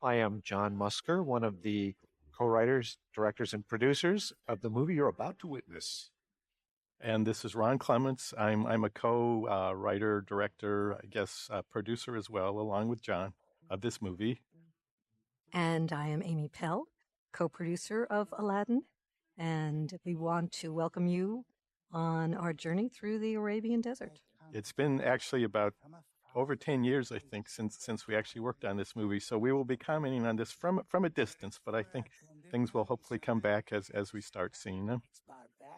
I am John Musker, one of the co-writers, directors, and producers of the movie you're about to witness. And this is Ron Clements. I'm a co-writer, director, I guess producer as well, along with John, of this movie. And I am Amy Pell, co-producer of Aladdin. And we want to welcome you on our journey through the Arabian desert. It's been actually about over 10 years, I think, since we actually worked on this movie. So we will be commenting on this from a distance, but I think things will hopefully come back as we start seeing them.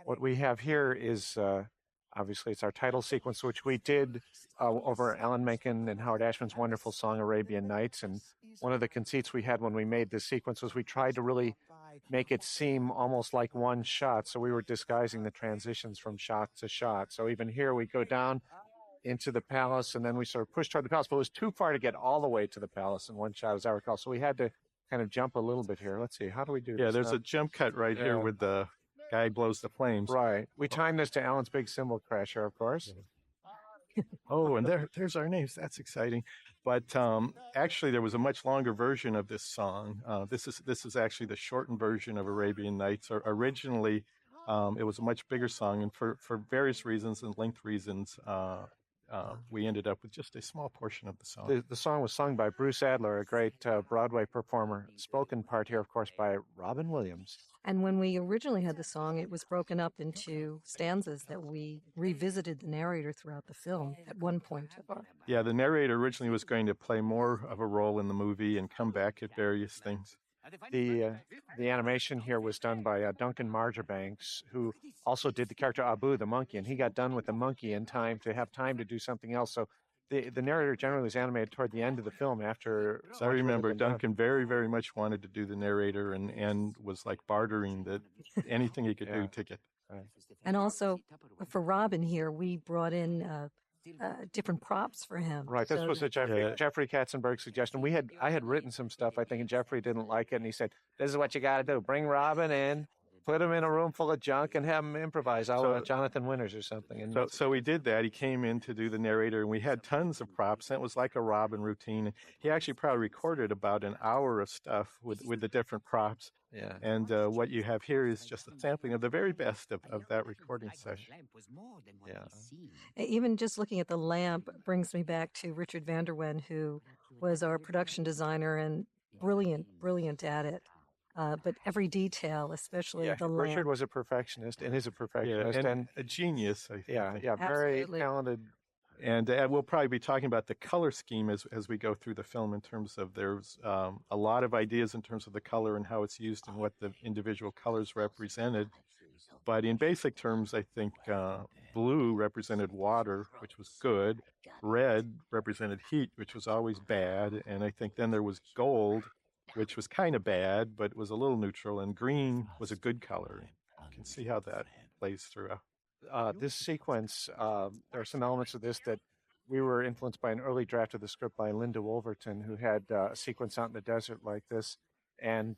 What we have here is, obviously, it's our title sequence, which we did over Alan Menken and Howard Ashman's wonderful song, Arabian Nights. And one of the conceits we had when we made this sequence was we tried to really make it seem almost like one shot. So we were disguising the transitions from shot to shot. So even here, we go down into the palace, and then we sort of pushed toward the palace, but it was too far to get all the way to the palace in one shot, as I recall. So we had to kind of jump a little bit here. Let's see, how do we do this? Yeah, there's a jump cut right here with the guy blows the flames. Right. We timed this to Alan's big cymbal crasher, of course. Oh, and there's our names. That's exciting. But actually, there was a much longer version of this song. This is actually the shortened version of Arabian Nights. Originally, it was a much bigger song, and for various reasons and length reasons, we ended up with just a small portion of the song. The song was sung by Bruce Adler, a great Broadway performer. Spoken part here, of course, by Robin Williams. And when we originally had the song, it was broken up into stanzas that we revisited the narrator throughout the film at one point. Yeah, the narrator originally was going to play more of a role in the movie and come back at various things. The animation here was done by Duncan Marjoribanks, who also did the character Abu, the monkey, and he got done with the monkey in time to do something else. So the narrator generally was animated toward the end of the film after. So I remember Duncan very, very much wanted to do the narrator and was like bartering that anything he could do to get. And also for Robin here, we brought in different props for him. Right, this was a Jeffrey Katzenberg suggestion. I had written some stuff, I think, and Jeffrey didn't like it, and he said, "This is what you got to do: bring Robin in, put him in a room full of junk, and have him improvise." Jonathan Winters or something. And so we did that. He came in to do the narrator, and we had tons of props. And it was like a Robin routine. He actually probably recorded about an hour of stuff with the different props. Yeah. And what you have here is just a sampling of the very best of that recording session. Yeah. Even just looking at the lamp brings me back to Richard Van der Wen, who was our production designer and brilliant at it. But every detail, especially the lamp. Richard was a perfectionist and is a perfectionist. And a genius, I think. Yeah, very Absolutely. talented. And we'll probably be talking about the color scheme as we go through the film in terms of there's a lot of ideas in terms of the color and how it's used and what the individual colors represented. But in basic terms, I think blue represented water, which was good. Red represented heat, which was always bad. And I think then there was gold, which was kind of bad, but was a little neutral. And green was a good color. You can see how that plays throughout. This sequence, there are some elements of this that we were influenced by an early draft of the script by Linda Wolverton, who had a sequence out in the desert like this. And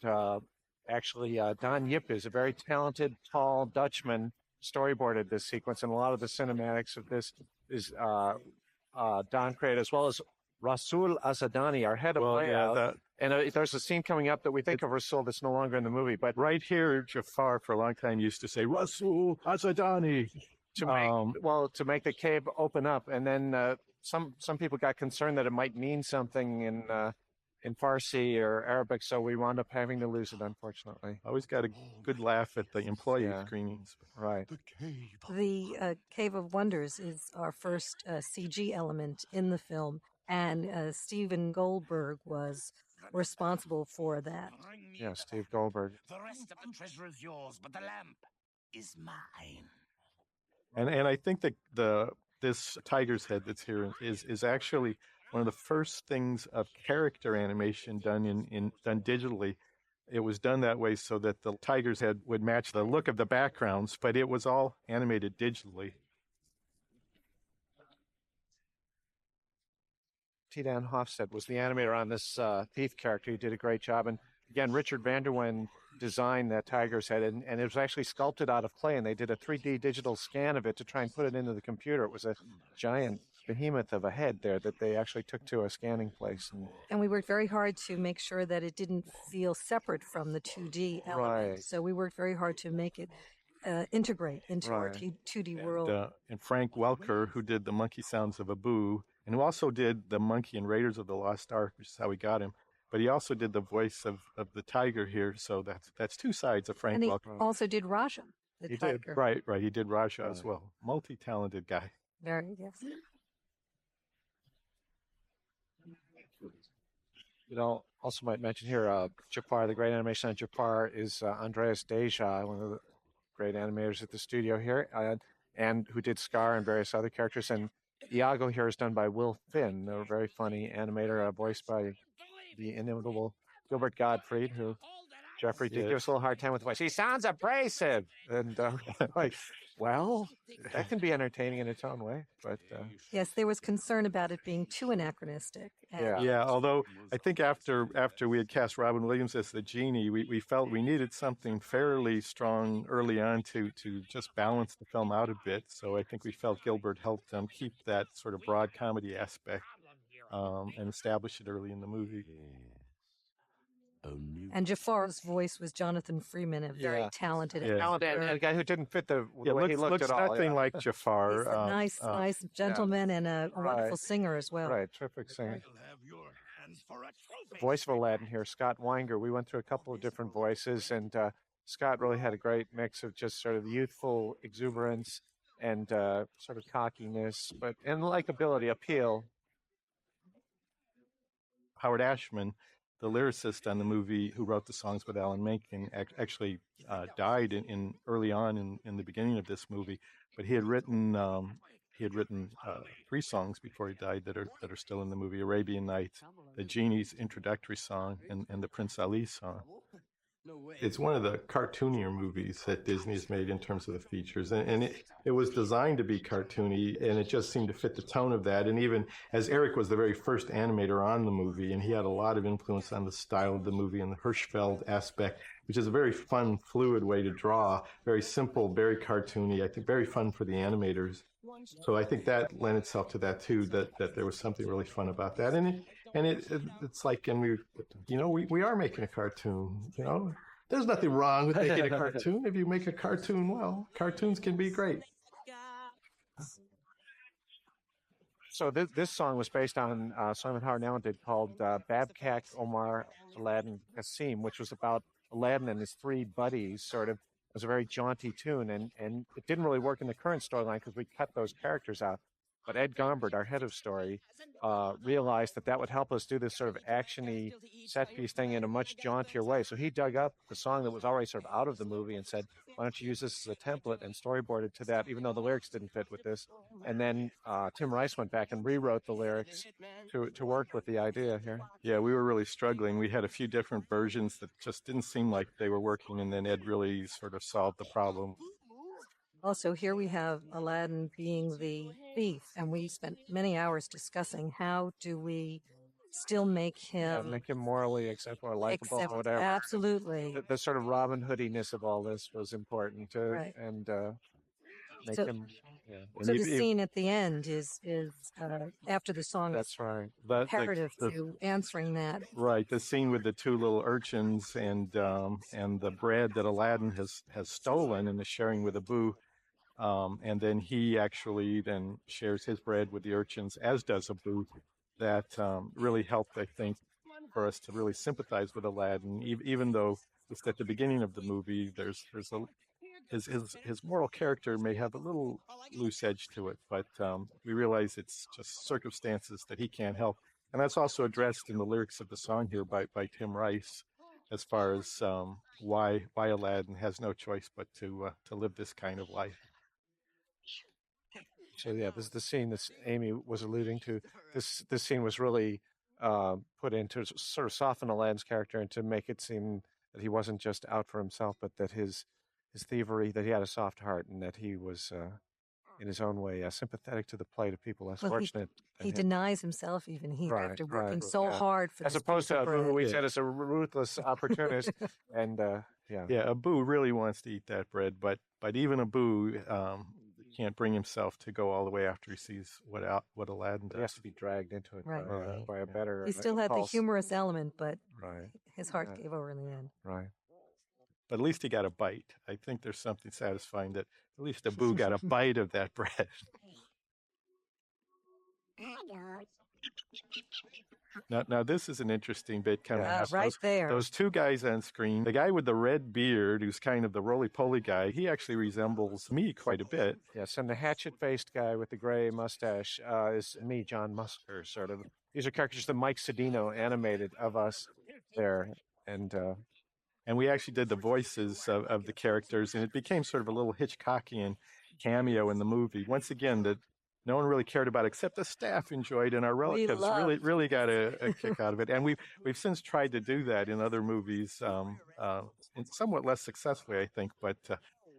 actually, Don Yip is a very talented, tall Dutchman, storyboarded this sequence. And a lot of the cinematics of this is Don created, as well as Rasul Asadani, our head of layout. And there's a scene coming up that we think of Rasul that's no longer in the movie. But right here, Jafar for a long time used to say, Rasul Asadani. To make the cave open up. And then some people got concerned that it might mean something in Farsi or Arabic, so we wound up having to lose it, unfortunately. Always got a good laugh at the employee screenings. Right. The Cave of Wonders is our first CG element in the film, and Steven Goldberg was responsible for that. Yeah, Steve Goldberg. The rest of the treasure is yours, but the lamp is mine. And I think that this tiger's head that's here is actually one of the first things of character animation done done digitally. It was done that way so that the tiger's head would match the look of the backgrounds, but it was all animated digitally. T. Dan Hofstede was the animator on this thief character. He did a great job. And again, Richard Vanderwen designed that tiger's head, and it was actually sculpted out of clay, and they did a 3D digital scan of it to try and put it into the computer. It was a giant behemoth of a head there that they actually took to a scanning place. And we worked very hard to make sure that it didn't feel separate from the 2D element. Right. So we worked very hard to make it integrate into our Right. 2D world. And Frank Welker, who did the monkey sounds of Abu, and who also did the monkey in Raiders of the Lost Ark, which is how we got him. But he also did the voice of the tiger here, so that's two sides of Frank And he Welker. also did Raja, the tiger. Right. He did Raja as well. Multi-talented guy. Very, yes. Also might mention here, Jafar, the great animation on Jafar is Andreas Deja, one of the great animators at the studio here, and who did Scar and various other characters. And Iago here is done by Will Finn, a very funny animator, voiced by the inimitable Gilbert Gottfried, who Jeffrey did give us a little hard time with the voice. He sounds abrasive. And well, that can be entertaining in its own way. But yes, there was concern about it being too anachronistic. Yeah, although I think after we had cast Robin Williams as the Genie, we felt we needed something fairly strong early on to just balance the film out a bit. So I think we felt Gilbert helped keep that sort of broad comedy aspect and establish it early in the movie. And Jafar's voice was Jonathan Freeman, a very talented actor. And a guy who didn't fit the way he looked looks at all. nothing like Jafar. He's a nice gentleman and a wonderful singer as well. Right, terrific singer. Voice of Aladdin here, Scott Weinger. We went through a couple of different voices, and Scott really had a great mix of just sort of youthful exuberance and sort of cockiness, and likability, appeal. Howard Ashman, the lyricist on the movie, who wrote the songs with Alan Menken, actually died early on in the beginning of this movie. But he had written 3 songs before he died that are still in the movie: Arabian Nights, the Genie's introductory song, and the Prince Ali song. It's one of the cartoonier movies that Disney's made in terms of the features. And it was designed to be cartoony, and it just seemed to fit the tone of that. And even as Eric was the very first animator on the movie, and he had a lot of influence on the style of the movie and the Hirschfeld aspect, which is a very fun, fluid way to draw. Very simple, very cartoony. I think very fun for the animators. So I think that lent itself to that too, that there was something really fun about that. And it's like, and we are making a cartoon, There's nothing wrong with making a cartoon. If you make a cartoon well, cartoons can be great. So this song was based on a song that Howard Allen did called Babkak Omar Aladdin Qasim, which was about Aladdin and his 3 buddies, sort of. It was a very jaunty tune, and it didn't really work in the current storyline because we cut those characters out. But Ed Gombert, our head of story, realized that would help us do this sort of action-y set piece thing in a much jauntier way. So he dug up the song that was already sort of out of the movie and said, why don't you use this as a template, and storyboarded to that, even though the lyrics didn't fit with this. And then Tim Rice went back and rewrote the lyrics to work with the idea here. Yeah, we were really struggling. We had a few different versions that just didn't seem like they were working, and then Ed really sort of solved the problem. Also, here we have Aladdin being the thief, and we spent many hours discussing how do we still make him morally acceptable or likable or whatever. Absolutely. The sort of Robin Hoodiness of all this was important to, right. And make him. Yeah. So the scene at the end is after the song. That's right. Imperative to answering that. Right. The scene with the 2 little urchins and the bread that Aladdin has stolen and is sharing with Abu. And then he actually then shares his bread with the urchins, as does Abu. That really helped, I think, for us to really sympathize with Aladdin, even though just at the beginning of the movie, his moral character may have a little loose edge to it, but we realize it's just circumstances that he can't help. And that's also addressed in the lyrics of the song here by Tim Rice, as far as why Aladdin has no choice but to live this kind of life. So yeah, this is the scene that Amy was alluding to. This scene was really put in to sort of soften Aladdin's character and to make it seem that he wasn't just out for himself, but that his thievery, that he had a soft heart, and that he was in his own way, sympathetic to the plight of people less Well, fortunate. he denies himself even here Right, after right, working so yeah. hard for As this opposed piece of to who bread. we Yeah. said is a ruthless opportunist, and yeah. Yeah, Abu really wants to eat that bread, but even Abu can't bring himself to go all the way after he sees what Aladdin He has does. to be dragged into it Right. by a Yeah. better. He still had the impulse. humorous element, but Right, his heart Yeah. gave over in the end. right. But at least he got a bite. I think there's something satisfying that at least Abu got a bite of that bread. Now this is an interesting bit coming Yeah. up. Right there. Those two guys on screen, the guy with the red beard, who's kind of the roly-poly guy, he actually resembles me quite a bit. Yes, and the hatchet-faced guy with the gray mustache is me, John Musker, sort of. These are characters that Mike Cedino animated of us there, and we actually did the voices of the characters, and it became sort of a little Hitchcockian cameo in the movie. Once again, that no one really cared about except the staff enjoyed, and our relatives really got a kick out of it. And we've since tried to do that in other movies, somewhat less successfully, I think, but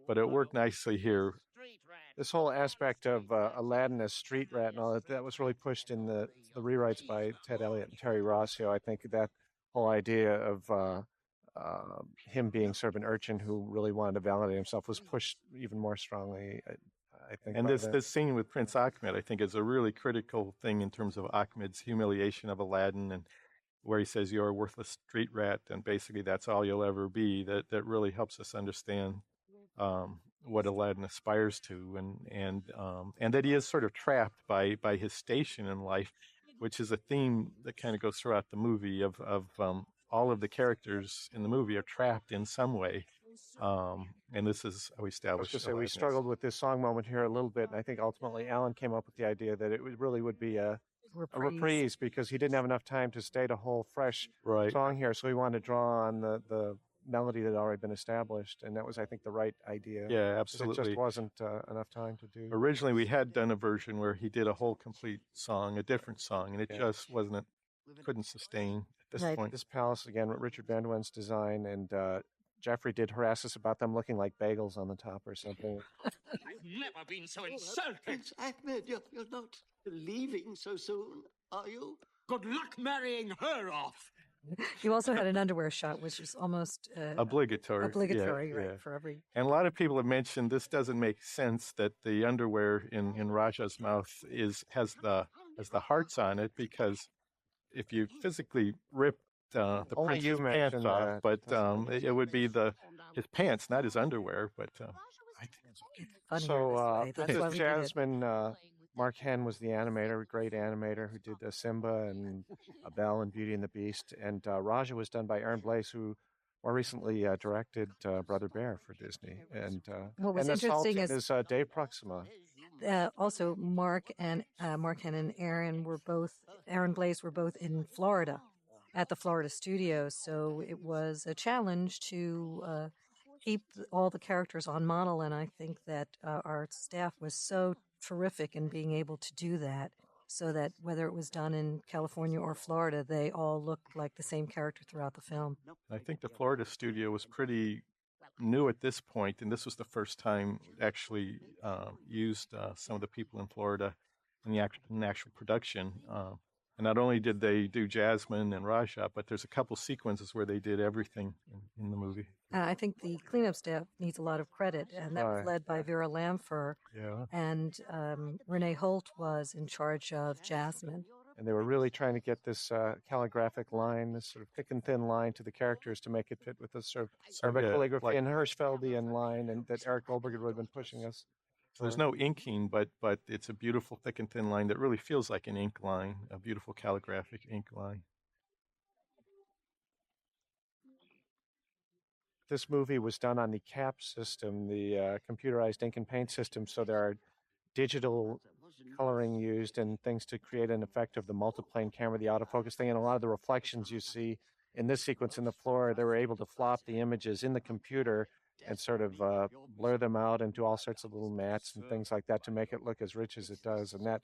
it worked nicely here. This whole aspect of Aladdin as street rat and all that was really pushed in the rewrites by Ted Elliott and Terry Rossio. I think that whole idea of him being sort of an urchin who really wanted to validate himself was pushed even more strongly, I think. And this scene with Prince Ahmed, I think, is a really critical thing in terms of Ahmed's humiliation of Aladdin, and where he says, "You're a worthless street rat," and basically that's all you'll ever be. That really helps us understand what Aladdin aspires to, and that he is sort of trapped by his station in life, which is a theme that kind of goes throughout the movie of all of the characters in the movie are trapped in some way. And this is how we established. I was to say, we struggled with this song moment here a little bit, and I think ultimately Alan came up with the idea that it really would be a reprise because he didn't have enough time to state a whole fresh song here, so he wanted to draw on the melody that had already been established, and that was, I think, the right idea. Yeah, absolutely. It just wasn't enough time to do. Originally, we had done a version where he did a whole complete song, a different song, and it just couldn't sustain at this point. This palace, again, Richard Van de Wen's design, and Jeffrey did harass us about them looking like bagels on the top or something. I've never been so insulted. Prince Ahmed, you're not leaving so soon, are you? Good luck marrying her off. You also had an underwear shot, which is almost obligatory. Obligatory, yeah. For every. And a lot of people have mentioned this doesn't make sense that the underwear in Raja's mouth has the hearts on it, because if you physically rip the prince's pants off, but it would be his pants, not his underwear. But I think it's funny. So this is Jasmine. Mark Henn was the animator, a great animator who did Simba and Belle and Beauty and the Beast. And Raja was done by Aaron Blaise, who more recently directed Brother Bear for Disney. And what was interesting is Dave Proxima. Also, Mark Henn and Aaron Blaise were both in Florida at the Florida studios. So it was a challenge to keep all the characters on model. And I think that our staff was so terrific in being able to do that, so that whether it was done in California or Florida, they all looked like the same character throughout the film. I think the Florida studio was pretty new at this point, and this was the first time actually used some of the people in Florida in the actual production. And not only did they do Jasmine and Raja, but there's a couple sequences where they did everything in the movie. I think the cleanup staff needs a lot of credit, and that was led by Vera Lamfer. Yeah. And Renee Holt was in charge of Jasmine. And they were really trying to get this calligraphic line, this sort of thick and thin line to the characters to make it fit with the sort of Arabic calligraphy and Hirschfeldian line, and that Eric Goldberg had really been pushing us. So there's no inking, but it's a beautiful thick and thin line that really feels like an ink line, a beautiful calligraphic ink line. This movie was done on the CAP system, the computerized ink and paint system, so there are digital coloring used and things to create an effect of the multiplane camera, the autofocus thing, and a lot of the reflections you see in this sequence in the floor, they were able to flop the images in the computer and sort of blur them out and do all sorts of little mats and things like that to make it look as rich as it does. And that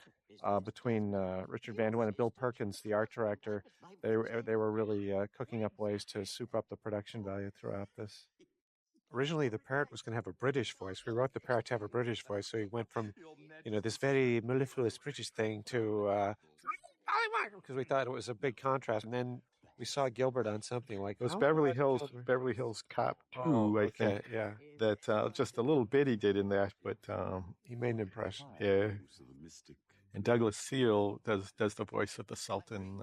between Richard Van de Wen and Bill Perkins, the art director, they were really cooking up ways to soup up the production value throughout this. originally the parrot was going to have a British voice. We wrote the parrot to have a British voice, so he went from, this very mellifluous British thing to because we thought it was a big contrast. And then we saw Gilbert on something like It was "How Beverly about Hills, Gilbert?" Beverly Hills Cop 2, Oh, I think. okay, yeah, That just a little bit he did in that, but he made an impression. yeah. And Douglas Seal does the voice of the Sultan,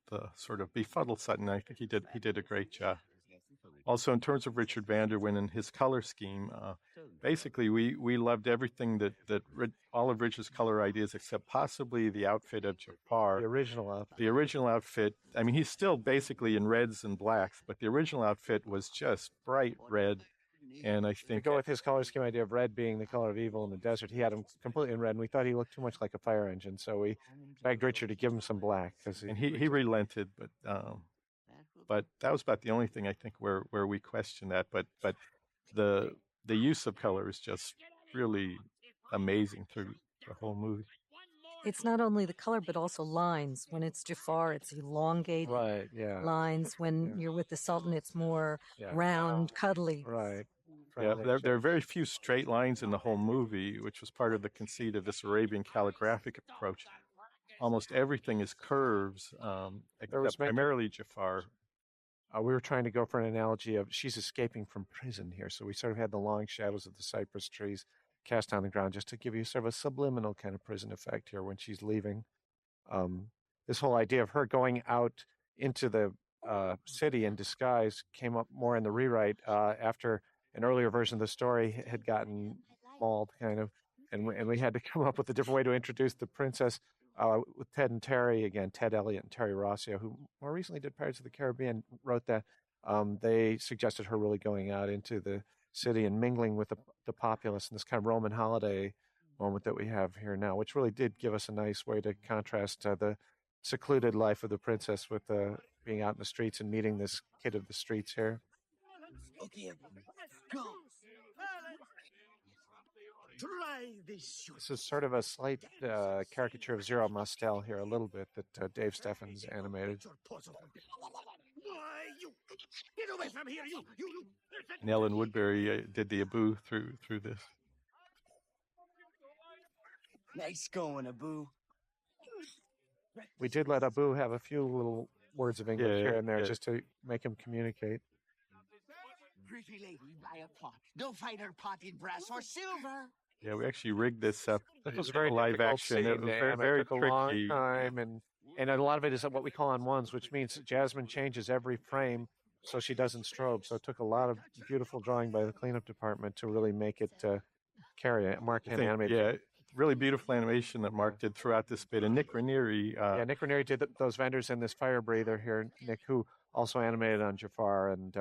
the sort of befuddled Sultan. I think he did a great job. Also, in terms of Richard van der Wijn and his color scheme, basically we loved everything that all of Richard's color ideas, except possibly the outfit of Jafar. The original outfit. The original outfit. I mean, he's still basically in reds and blacks, but the original outfit was just bright red. And I To think go with his color scheme idea of red being the color of evil in the desert, he had him completely in red, and we thought he looked too much like a fire engine, so we begged Richard to give him some black. and he relented, but that was about the only thing I think where we questioned that. But the use of color is just really amazing through the whole movie. It's not only the color, but also lines. When it's Jafar, it's elongated Right, yeah. lines. When you're with the Sultan, it's more Yeah. round, cuddly. Right. Yeah, there are very few straight lines in the whole movie, which was part of the conceit of this Arabian calligraphic approach. Almost everything is curves, except primarily Jafar. We were trying to go for an analogy of she's escaping from prison here, so we sort of had the long shadows of the cypress trees cast on the ground just to give you sort of a subliminal kind of prison effect here when she's leaving. This whole idea of her going out into the city in disguise came up more in the rewrite after an earlier version of the story had gotten mauled, kind of, and we had to come up with a different way to introduce the princess with Ted and Terry again, Ted Elliott and Terry Rossio, who more recently did Pirates of the Caribbean, wrote that. They suggested her really going out into the city and mingling with the populace in this kind of Roman holiday moment that we have here now, which really did give us a nice way to contrast the secluded life of the princess with being out in the streets and meeting this kid of the streets here. Okay, go. Try this. This is sort of a slight caricature of Zero Mostel here, a little bit, that Dave Steffens animated. Get away from here, you. And Ellen Woodbury did the Abu through this. Nice going, Abu. We did let Abu have a few little words of English here and there just to make him communicate. Pretty lady, buy a pot. Don't find her pot in brass or silver. Yeah, we actually rigged this up. This was very live difficult action. scene. It was very took a tricky. long time, and a lot of it is what we call on ones, which means Jasmine changes every frame so she doesn't strobe. So it took a lot of beautiful drawing by the cleanup department to really make it carry it. Mark hand animated. Yeah, really beautiful animation that Mark did throughout this bit. And Nick Ranieri. Nick Ranieri did those vendors and this fire breather here. Nick, who also animated on Jafar and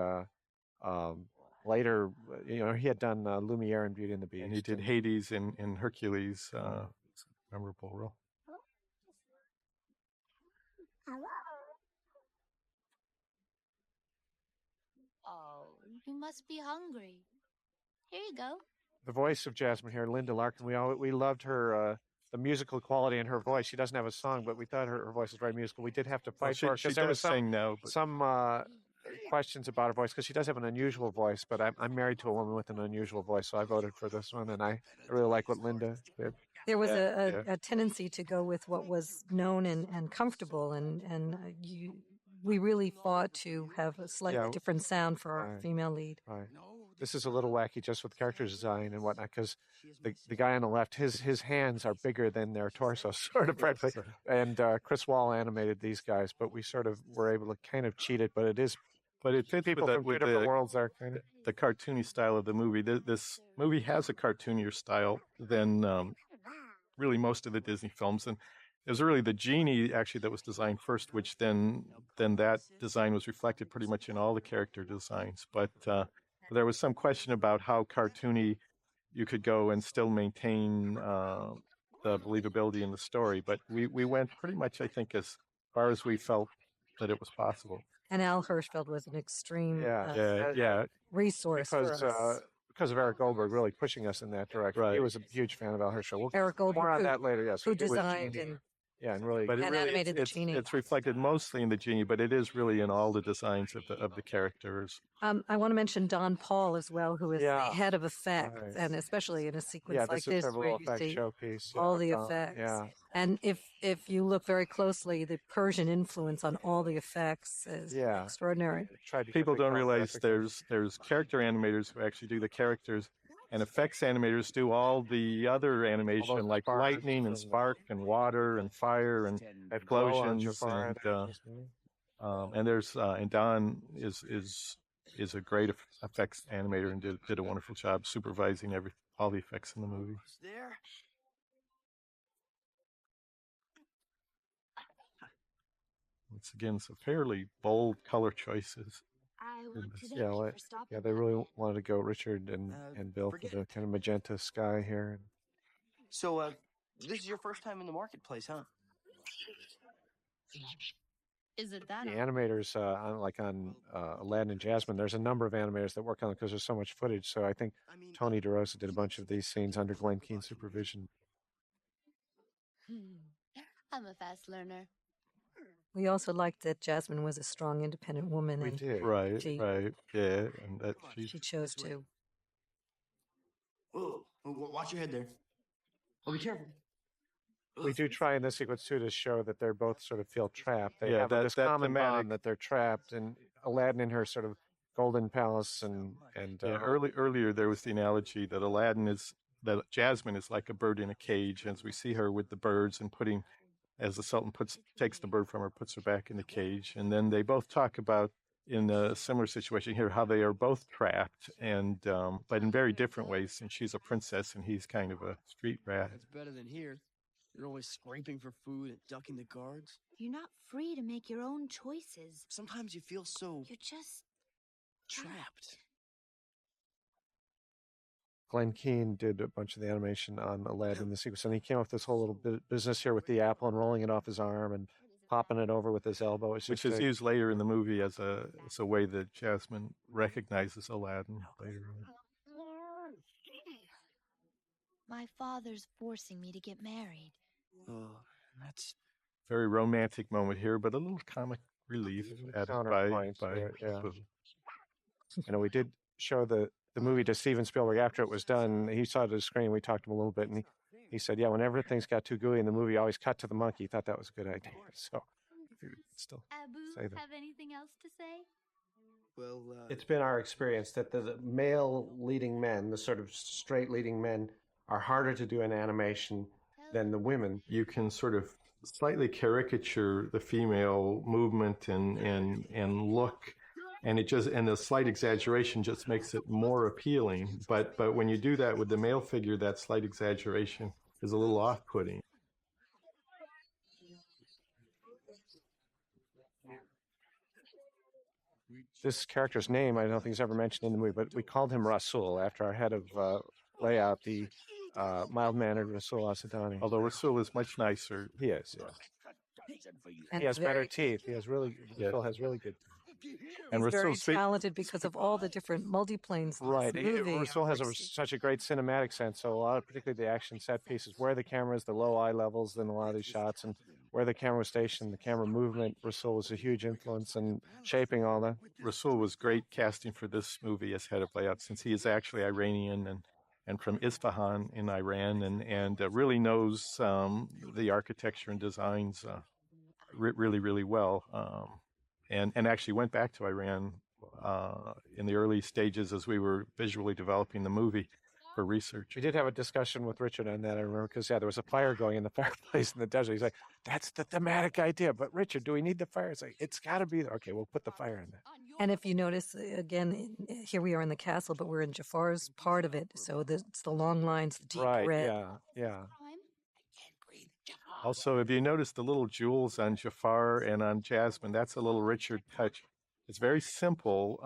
later, he had done Lumiere and Beauty and the Beast. And he did Hades in Hercules. Memorable role. Oh, you must be hungry. Here you go. The voice of Jasmine here, Linda Larkin, we loved her, the musical quality in her voice. She doesn't have a song, but we thought her voice was very musical. We did have to fight for her because there was some questions about her voice because she does have an unusual voice, but I'm married to a woman with an unusual voice, so I voted for this one, and I really like what Linda did. There was a tendency to go with what was known and comfortable, and we really fought to have a slightly different sound for our female lead. Right. This is a little wacky just with character design and whatnot, because the guy on the left, his hands are bigger than their torso, sort of practically. And Chris Wall animated these guys, but we sort of were able to kind of cheat it. But it fits people from two different worlds are kind of the cartoony style of the movie. This movie has a cartoonier style than really most of the Disney films, and it was really the Genie actually that was designed first, which then that design was reflected pretty much in all the character designs. But there was some question about how cartoony you could go and still maintain the believability in the story. But we went pretty much, I think, as far as we felt that it was possible. And Al Hirschfeld was an extreme resource because of Eric Goldberg really pushing us in that direction. Right. He was a huge fan of Al Hirschfeld. Eric Goldberg, more on that later. Yes, who designed and Yeah, and really, But it And really, animated the Genie. it's reflected mostly in the Genie, but it is really in all the designs of the characters. I want to mention Don Paul as well, who is the Yeah. head of effects, Right. and especially in a sequence yeah, like this is this sort of a where little you effect see showpiece. all the Don- effects. Yeah. And if you look very closely, the Persian influence on all the effects is Yeah. extraordinary. Tried to People quickly don't count realize graphically. there's character animators who actually do the characters, and effects animators do all the other animation like sparks lightning and and- spark and water and fire and That glow on explosions Jafar and in this movie. and there's and Don is a great effects animator and did a wonderful job supervising all the effects in the movie. There. Once again, some fairly bold color choices. I want to thank Yeah, you well, for stopping yeah, they by. really wanted to go Richard and Bill for forget the it. kind of magenta sky here. So, this is your first time in the marketplace, huh? Is it that? The animators, on Aladdin and Jasmine, there's a number of animators that work on it because there's so much footage. So I think I mean, Tony DeRosa did a bunch of these scenes under Glenn Keane's supervision. I'm a fast learner. We also liked that Jasmine was a strong, independent woman, We and did. Right, She- right, yeah, and that she chose to. whoa, watch your head there. Oh, be careful. We do try in this sequence too to show that they're both sort of feel trapped. They Yeah, have this that common thematic- bond that they're trapped, and Aladdin in her sort of golden palace, and Yeah, earlier there was the analogy that Jasmine is like a bird in a cage, as we see her with the birds and as the Sultan takes the bird from her, puts her back in the cage, and then they both talk about in a similar situation here how they are both trapped, and but in very different ways. Since she's a princess and he's kind of a street rat. It's better than here. You're always scraping for food and ducking the guards. You're not free to make your own choices. Sometimes you feel so You're just trapped. Glenn Keane did a bunch of the animation on Aladdin in the sequence, and he came up with this whole little business here with the apple and rolling it off his arm and popping it over with his elbow. It's Which just is used later in the movie as a way that Jasmine recognizes Aladdin later on. my father's forcing me to get married. Oh, that's Very romantic moment here, but a little comic relief added by counterpoint to it, yeah. Boo. we did show the movie to Steven Spielberg after it was done. He saw it at the screen. We talked to him a little bit, and he said, yeah, whenever things got too gooey in the movie, always cut to the monkey. He thought that was a good idea. So he would still say Abu, that. have anything else to say? well. It's been our experience that the male leading men, the sort of straight leading men, are harder to do in animation than the women. You can sort of slightly caricature the female movement and look, and the slight exaggeration just makes it more appealing. But when you do that with the male figure, that slight exaggeration is a little off-putting. This character's name, I don't think is ever mentioned in the movie, but we called him Rasul after our head of layout, the mild-mannered Rasul Asadani. Although Rasul is much nicer. He is, yeah. And He has better very- teeth. He has really, Rasul has really good. And He's very Rasul talented because of all the different multiplanes. in Right. this movie. Rasul has such a great cinematic sense. So a lot of, particularly the action set pieces, where the camera is, the low eye levels in a lot of these shots, and where the camera was stationed, the camera movement. Rasul was a huge influence in shaping all that. Rasul was great casting for this movie as head of layout, since he is actually Iranian and from Isfahan in Iran, and really knows the architecture and designs really well. And actually went back to Iran in the early stages as we were visually developing the movie for research. We did have a discussion with Richard on that, I remember, because, there was a fire going in the fireplace in the desert. He's like, that's the thematic idea. But, Richard, do we need the fire? It's like, it's got to be there. Okay, we'll put the fire in there. And if you notice, again, here we are in the castle, but we're in Jafar's part of it. So it's the long lines, the deep Right, red. yeah. Also, if you notice the little jewels on Jafar and on Jasmine, that's a little Richard touch. It's very simple.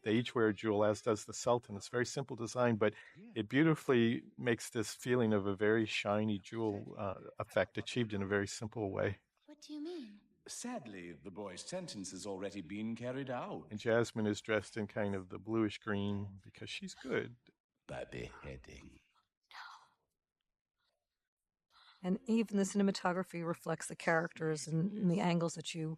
They each wear a jewel, as does the Sultan. It's very simple design, but it beautifully makes this feeling of a very shiny jewel effect achieved in a very simple way. What do you mean? Sadly, the boy's sentence has already been carried out And Jasmine is dressed in kind of the bluish green because she's good. by beheading. And even the cinematography reflects the characters and the angles that you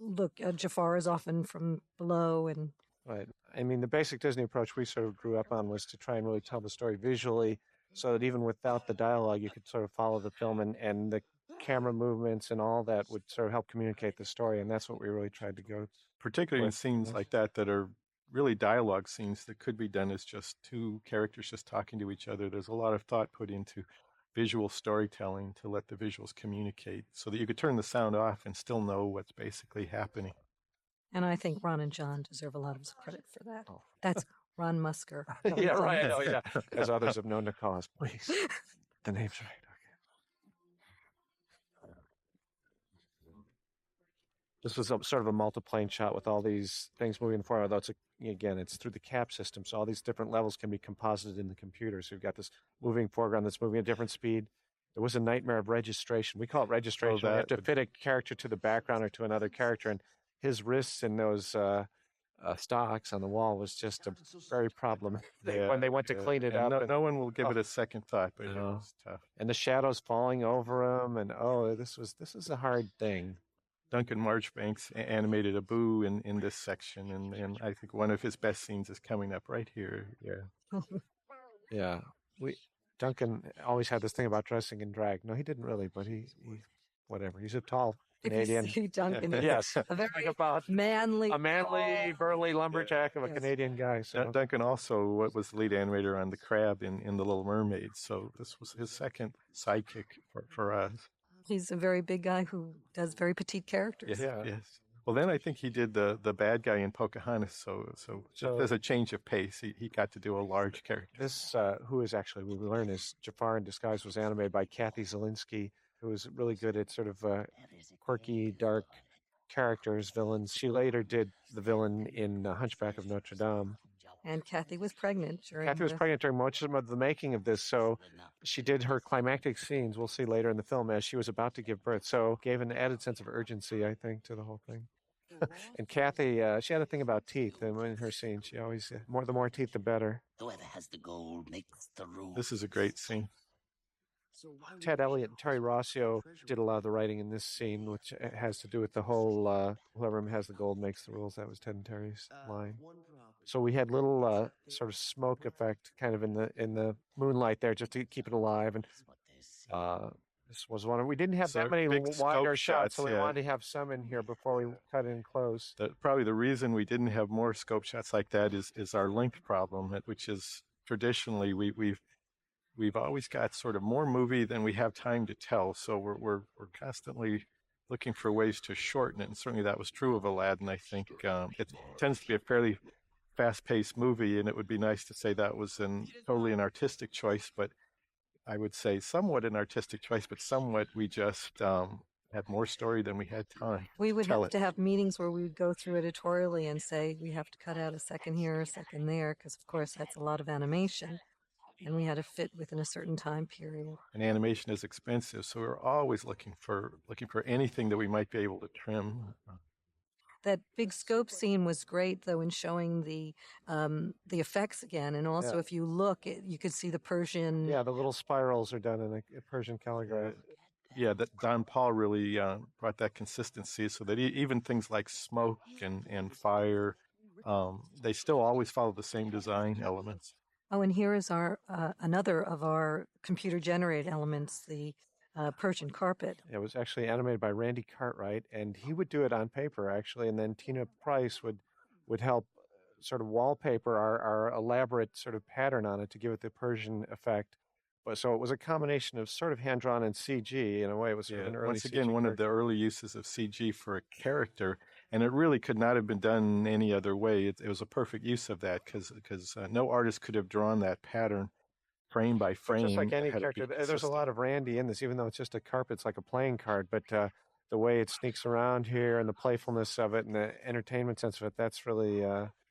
look. Jafar is often from below, and Right. I mean, the basic Disney approach we sort of grew up on was to try and really tell the story visually, so that even without the dialogue, you could sort of follow the film, and the camera movements and all that would sort of help communicate the story, and that's what we really tried to go. Particularly in with scenes this. like that are really dialogue scenes that could be done as just two characters just talking to each other. There's a lot of thought put into visual storytelling to let the visuals communicate so that you could turn the sound off and still know what's basically happening. and I think Ron and John deserve a lot of credit for that. Oh. That's Ron Musker. Yeah, right. Oh, yeah. As others have known to call us, please. The name's right. Okay. This was sort of a multiplane shot with all these things moving forward. Although it's through the cap system, so all these different levels can be composited in the computer. So you've got this moving foreground that's moving at different speed. There was a nightmare of registration. We call it registration. You have to fit a character to the background or to another character, and his wrists in those stocks on the wall was just a very problematic when they went to clean it up. No one will give it a second thought, but it was tough. And the shadows falling over him, and this is a hard thing. Duncan Marchbanks animated Abu in this section, and I think one of his best scenes is coming up right here. Yeah, yeah. Duncan always had this thing about dressing in drag. No, he didn't really, but he whatever. He's a tall Canadian. If you see Duncan, yes, a very about manly, burly lumberjack of a Canadian guy. So. Duncan also was the lead animator on The Crab in The Little Mermaid, so this was his second sidekick for us. He's a very big guy who does very petite characters. Yes. Well, then I think he did the bad guy in Pocahontas, so there's a change of pace. He got to do a large character. This, who is actually, we learn, is Jafar in Disguise, was animated by Kathy Zielinski, who was really good at sort of quirky, dark characters, villains. She later did the villain in Hunchback of Notre Dame. And Kathy was pregnant during much of the making of this, so she did her climactic scenes, we'll see later in the film, as she was about to give birth, so gave an added sense of urgency, I think, to the whole thing. And Kathy, she had a thing about teeth, and in her scenes, she always, the more teeth, the better. Whoever has the gold makes the rules. This is a great scene. Ted Elliott and Terry Rossio did a lot of the writing in this scene, which has to do with the whole whoever has the gold makes the rules. That was Ted and Terry's line. So we had little sort of smoke effect kind of in the moonlight there just to keep it alive. And this was one. We didn't have that many wider shots, so we wanted to have some in here before we cut in close. Probably the reason we didn't have more scope shots like that is our length problem, which is traditionally we've always got sort of more movie than we have time to tell. So we're constantly looking for ways to shorten it, and certainly that was true of Aladdin. I think it tends to be a fairly fast-paced movie, and it would be nice to say that was totally an artistic choice, but I would say somewhat an artistic choice, but somewhat we just had more story than we had time. We would have to have meetings where we would go through editorially and say we have to cut out a second here, a second there, because of course that's a lot of animation, and we had to fit within a certain time period. And animation is expensive, so we're always looking for anything that we might be able to trim. That big scope scene was great, though, in showing the effects again, and also if you look, you could see the Persian. Yeah, the little spirals are done in a Persian calligraph. Yeah, that Don Paul really brought that consistency, so that even things like smoke and fire, they still always follow the same design elements. Oh, and here is our another of our computer-generated elements, the Persian carpet. It was actually animated by Randy Cartwright, and he would do it on paper, actually, and then Tina Price would help sort of wallpaper our elaborate sort of pattern on it to give it the Persian effect. But so it was a combination of sort of hand-drawn and CG. In a way, it was sort of an early once again, CG one of the early uses of CG for a character, and it really could not have been done any other way. It was a perfect use of that because no artist could have drawn that pattern frame by frame. Just like any character, there's a lot of Randy in this, even though it's just a carpet, it's like a playing card. But the way it sneaks around here and the playfulness of it and the entertainment sense of it, that's really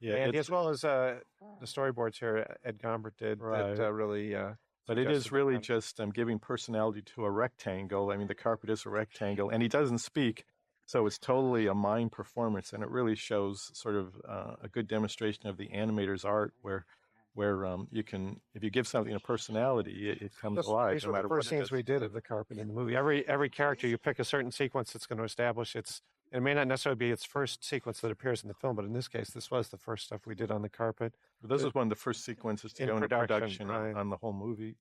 Randy, as well as the storyboards here Ed Gombert did. Right. That really. But it is really just giving personality to a rectangle. I mean, the carpet is a rectangle, and he doesn't speak, so it's totally a mime performance, and it really shows sort of a good demonstration of the animator's art, where where you can, if you give something a personality, it comes alive. These no were the matter first what it scenes is. we did of the carpet in the movie. Every character, you pick a certain sequence that's going to establish its. It may not necessarily be its first sequence that appears in the film, but in this case, this was the first stuff we did on the carpet. But this was one of the first sequences to in go into production, production right. on the whole movie.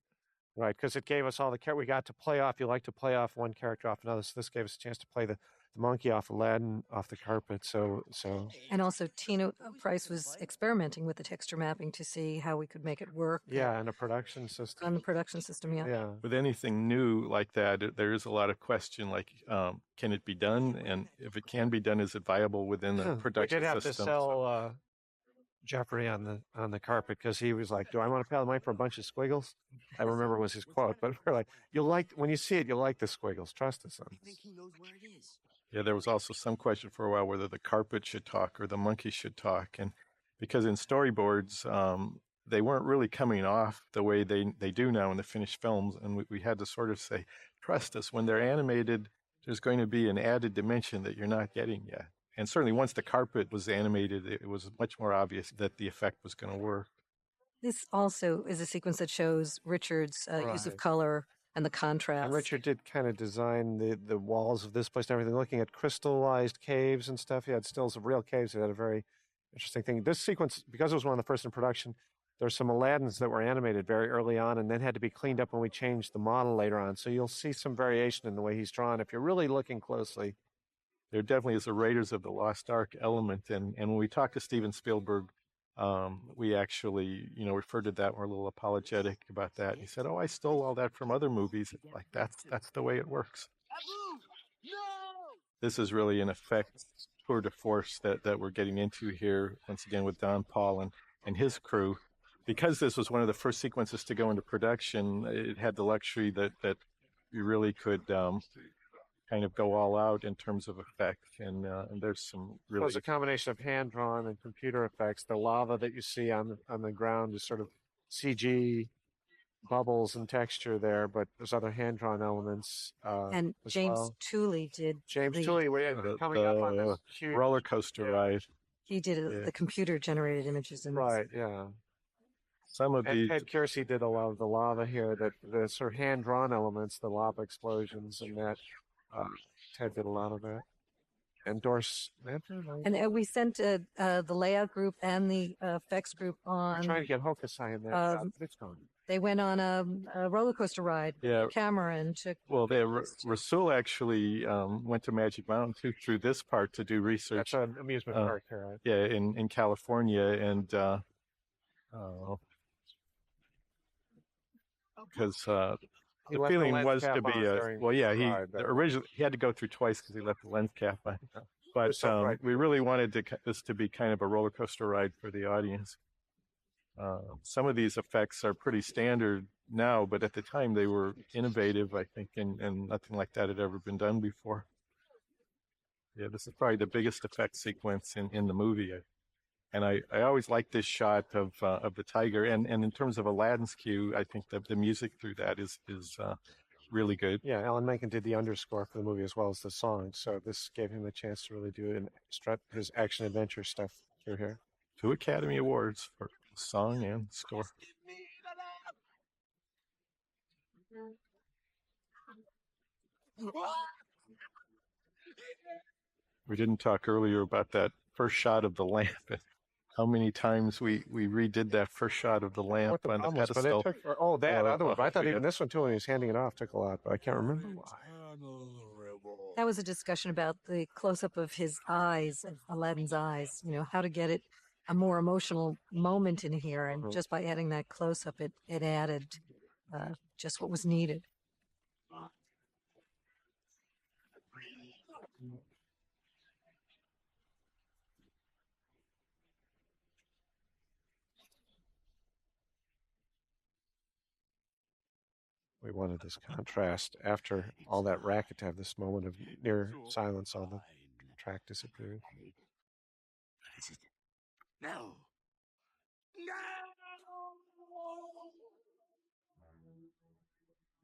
Right, because it gave us all the we got to play off. You like to play off one character off another, so this gave us a chance to play the monkey off Aladdin off the carpet. So And also, Tina Price was experimenting with the texture mapping to see how we could make it work. yeah, and a production system. On the production system, yeah. Yeah. With anything new like that, there is a lot of question, like, can it be done? And if it can be done, is it viable within the production We did have system? to sell Jeffrey on the carpet because he was like, "Do I want to pay the money for a bunch of squiggles?" I remember was his quote, but we're like, "You'll like when you see it, you'll like the squiggles. Trust us on I think he knows where it is. Yeah, there was also some question for a while whether the carpet should talk or the monkey should talk. And because in storyboards, they weren't really coming off the way they do now in the finished films. And we had to sort of say, trust us, when they're animated, there's going to be an added dimension that you're not getting yet. And certainly once the carpet was animated, it was much more obvious that the effect was going to work. This also is a sequence that shows Richard's use of Right. color and the contrast. And Richard did kind of design the walls of this place and everything, looking at crystallized caves and stuff. He had stills of real caves. It had a very interesting thing. This sequence, because it was one of the first in production, there's some Aladdins that were animated very early on and then had to be cleaned up when we changed the model later on. So you'll see some variation in the way he's drawn if you're really looking closely. There definitely is a Raiders of the Lost Ark element. And when we talked to Steven Spielberg, we actually, referred to that. We're a little apologetic about that. And he said, "Oh, I stole all that from other movies." Like that's the way it works. Abu! No! This is really an effect tour de force that we're getting into here once again with Don Paul and his crew. Because this was one of the first sequences to go into production, it had the luxury that you really could kind of go all out in terms of effect, and there's some It really was a combination of hand drawn and computer effects. The lava that you see on the ground is sort of CG bubbles and texture there, but there's other hand drawn elements. And as James well. Tooley did James the, Tooley, coming up on this huge roller coaster ride. He did Yeah. the computer generated images in this. Right, yeah. Some of And these, Ted Kiersey did a lot of the lava here, that the sort of hand drawn elements, the lava explosions, and that. Ted did a lot of that. And Doris Manfred, right? And we sent the layout group and the effects group We're on. trying to get Hokusai in there. It's gone. They went on a roller coaster ride. Yeah. Camera and took. well, Rasul actually went to Magic Mountain through this part to do research. That's an amusement park here, right? Yeah, in California, and because He the left feeling lens was cap to be on during yeah, the he ride, but- originally he had to go through twice because he left the lens cap on. But so bright. we really wanted this to be kind of a roller coaster ride for the audience. Some of these effects are pretty standard now, but at the time they were innovative, I think, and nothing like that had ever been done before. Yeah, this is probably the biggest effect sequence in the movie. And I always like this shot of the tiger. And in terms of Aladdin's cue, I think that the music through that is really good. Yeah, Alan Menken did the underscore for the movie as well as the song, so this gave him a chance to really do and strut his action adventure stuff through here. 2 Academy Awards for song and score. We didn't talk earlier about that first shot of the lamp and how many times we redid that first shot of the lamp What the on the problem was, but pedestal. it took, that other one. But I thought we even this one too, when he was handing it off, took a lot. But I can't remember why. That was a discussion about the close up of his eyes, of Aladdin's eyes. How to get it a more emotional moment in here, and just by adding that close up, it added just what was needed. We wanted this contrast after all that racket to have this moment of near silence. All the track disappeared. No. No!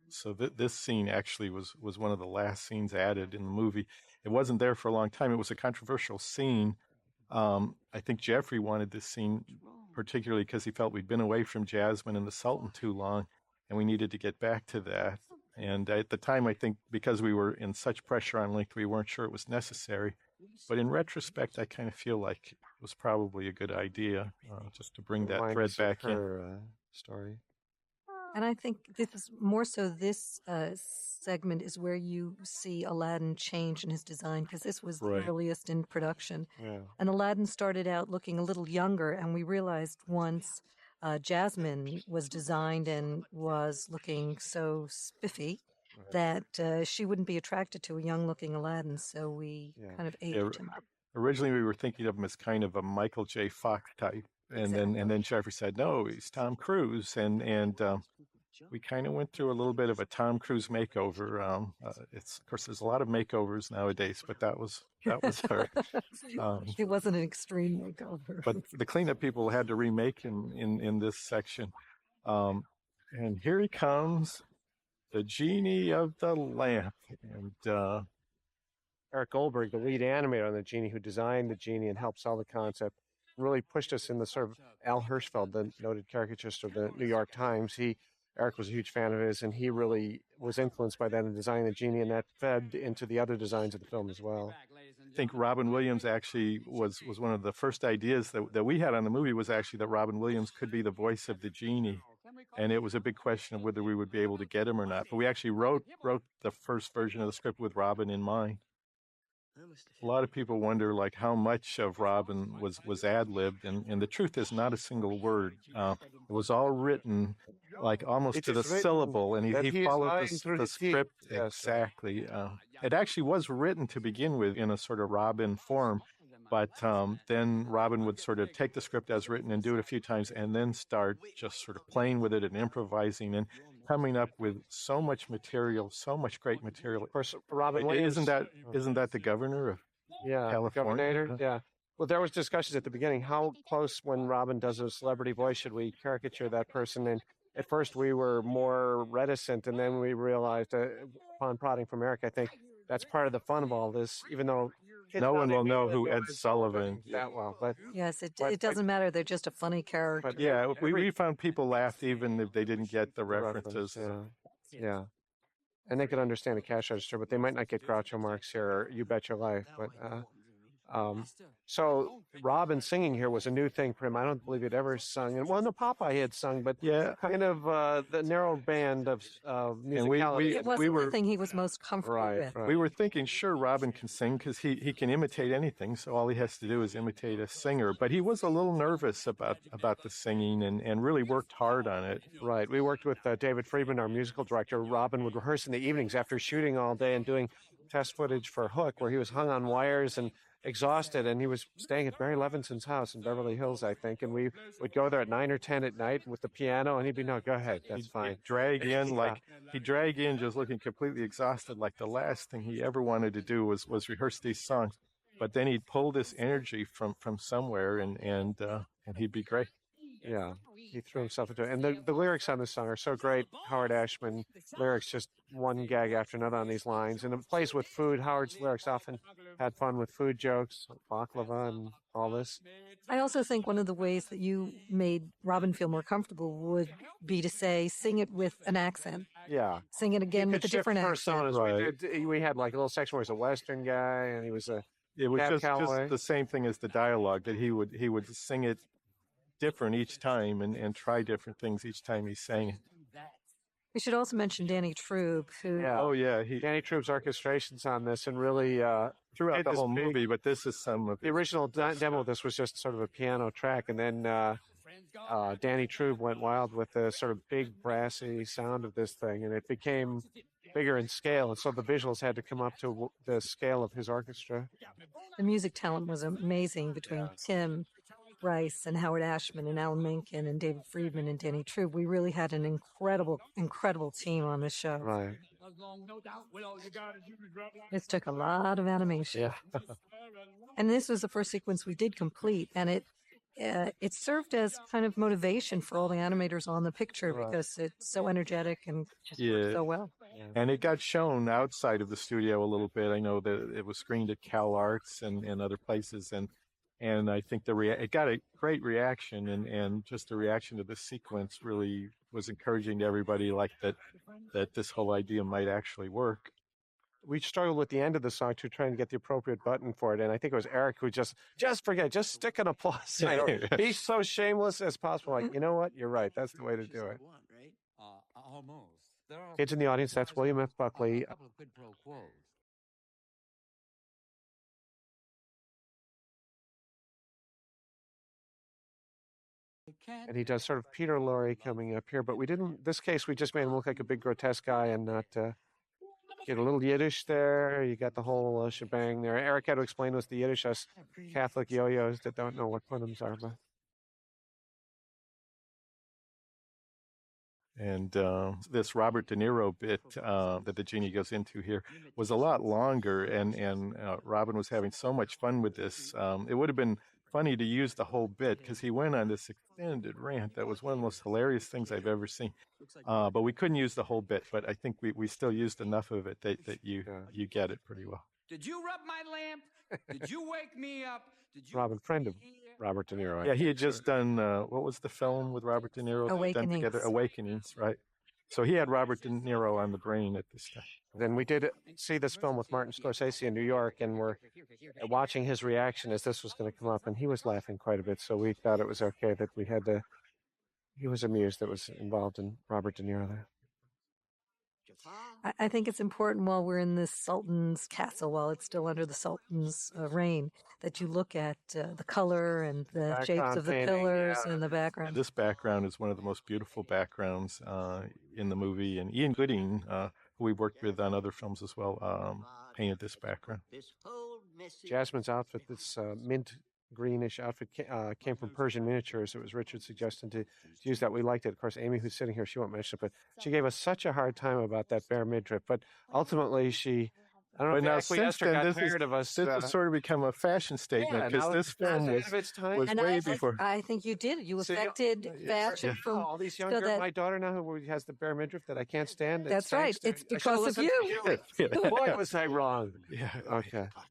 So this scene actually was one of the last scenes added in the movie. It wasn't there for a long time. It was a controversial scene. I think Jeffrey wanted this scene particularly because he felt we'd been away from Jasmine and the Sultan too long, and we needed to get back to that. And at the time, I think because we were in such pressure on length, we weren't sure it was necessary. But in retrospect, I kind of feel like it was probably a good idea just to bring that thread back in. Story. And I think this is more so this segment is where you see Aladdin change in his design, because this was the earliest in production. Yeah. And Aladdin started out looking a little younger, and we realized once Jasmine was designed and was looking so spiffy that she wouldn't be attracted to a young-looking Aladdin, so we kind of aged him up. Originally, we were thinking of him as kind of a Michael J. Fox type, and then Jafar said, "No, he's Tom Cruise," and we kind of went through a little bit of a Tom Cruise makeover. It's, of course, there's a lot of makeovers nowadays, but that was her. It wasn't an extreme makeover. But the cleanup people had to remake him in this section. And here he comes, the Genie of the Lamp. And Eric Goldberg, the lead animator on the Genie, who designed the Genie and helped sell the concept, really pushed us in the sort of Al Hirschfeld, the noted caricaturist of the New York Times. Eric was a huge fan of his, and he really was influenced by that in designing the Genie, and that fed into the other designs of the film as well. I think Robin Williams actually was one of the first ideas that we had on the movie, was actually that Robin Williams could be the voice of the Genie. And it was a big question of whether we would be able to get him or not. But we actually wrote the first version of the script with Robin in mind. A lot of people wonder, like, how much of Robin was ad-libbed, and the truth is not a single word. It was all written, like, almost to the syllable, and he followed the script exactly. It actually was written to begin with in a sort of Robin form, but then Robin would sort of take the script as written and do it a few times, and then start just sort of playing with it and improvising and coming up with so much material, so much great material. Of course, Robin Williams, isn't that the governor of California? Governor, yeah. Well, there was discussions at the beginning, how close, when Robin does a celebrity voice, should we caricature that person? And at first we were more reticent, and then we realized, upon prodding from Eric, I think that's part of the fun of all this, even though no one will know who Ed Sullivan that well. But yes, it doesn't matter. They're just a funny character. But yeah, we found people laughed even if they didn't get the references. Yeah. And they could understand a cash register, but they might not get Groucho Marx here or You Bet Your Life. But so Robin singing here was a new thing for him. I don't believe he'd ever sung. And well, no, Popeye had sung, but kind of the narrow band of musicality. It wasn't the thing he was most comfortable with. We were thinking, sure, Robin can sing because he can imitate anything, so all he has to do is imitate a singer. But he was a little nervous about the singing and really worked hard on it. Right. We worked with David Friedman, our musical director. Robin would rehearse in the evenings after shooting all day and doing test footage for Hook, where he was hung on wires and exhausted, and he was staying at Barry Levinson's house in Beverly Hills, I think, and we would go there at 9 or 10 at night with the piano, and he'd be, "No, go ahead, that's fine." He'd drag in just looking completely exhausted, like the last thing he ever wanted to do was rehearse these songs. But then he'd pull this energy from somewhere, and he'd be great. Yeah, he threw himself into it. And the lyrics on this song are so great. Howard Ashman lyrics, just one gag after another on these lines. And it plays with food. Howard's lyrics often had fun with food jokes, baklava and all this. I also think one of the ways that you made Robin feel more comfortable would be to say, sing it with an accent. Yeah. Sing it again with a different accent. Right. We had like a little section where he was a Western guy and he was a It was just the same thing as the dialogue, that he would sing it different each time and try different things each time he sang it. We should also mention Danny Trube, who... Danny Trube's orchestrations on this, and really... throughout the whole movie, but this is some of the original demo of this was just sort of a piano track, and then Danny Trube went wild with the sort of big brassy sound of this thing, and it became bigger in scale, and so the visuals had to come up to the scale of his orchestra. The music talent was amazing between Tim Rice and Howard Ashman and Alan Menken and David Friedman and Danny Trube. We really had an incredible team on this show. Right. This took a lot of animation. Yeah. And this was the first sequence we did complete, and it served as kind of motivation for all the animators on the picture because it's so energetic and just works so well. And it got shown outside of the studio a little bit. I know that it was screened at Cal Arts and other places, and And I think it got a great reaction, and just the reaction to this sequence really was encouraging to everybody, like that this whole idea might actually work. We struggled with the end of the song too, trying to get the appropriate button for it, and I think it was Eric who just forget, just stick an applause sign. Or be so shameless as possible. Like, you know what? You're right. That's the way to do it. Kids in the audience, that's William F. Buckley. And he does sort of Peter Lorre coming up here, but we didn't, this case, we just made him look like a big grotesque guy and not get a little Yiddish there. You got the whole shebang there. Eric had to explain to us the Yiddish, us Catholic yo-yos that don't know what punums are. But And this Robert De Niro bit that the Genie goes into here was a lot longer, and Robin was having so much fun with this. It would have been funny to use the whole bit because he went on this extended rant that was one of the most hilarious things I've ever seen. But we couldn't use the whole bit, but I think we still used enough of it that you get it pretty well. Did you rub my lamp? Did you wake me up? Robin, friend of Robert De Niro. Yeah, he had just done, what was the film with Robert De Niro? Done together? Awakenings, right? So he had Robert De Niro on the brain at this time. Then we did see this film with Martin Scorsese in New York, and we're watching his reaction as this was going to come up, and he was laughing quite a bit, so we thought it was okay that we had to, he was amused that was involved in Robert De Niro there. I think it's important while we're in this Sultan's castle, while it's still under the Sultan's reign, that you look at the color and the shapes of the pillars and the background. This background is one of the most beautiful backgrounds in the movie, and Ian Gooding, who we worked with on other films as well, painted this background. Jasmine's outfit, this mint greenish outfit, came from Persian Miniatures. It was Richard suggesting to use that. We liked it. Of course, Amy, who's sitting here, she won't mention it, but she gave us such a hard time about that bare midriff. But ultimately, I don't know if since then, got tired of us. This has sort of become a fashion statement because this film was way before. I think you did. You affected fashion from all these young girls. My daughter now who has the bare midriff that I can't stand. That's right. It's because of you. Boy, was I wrong. Yeah. Okay. I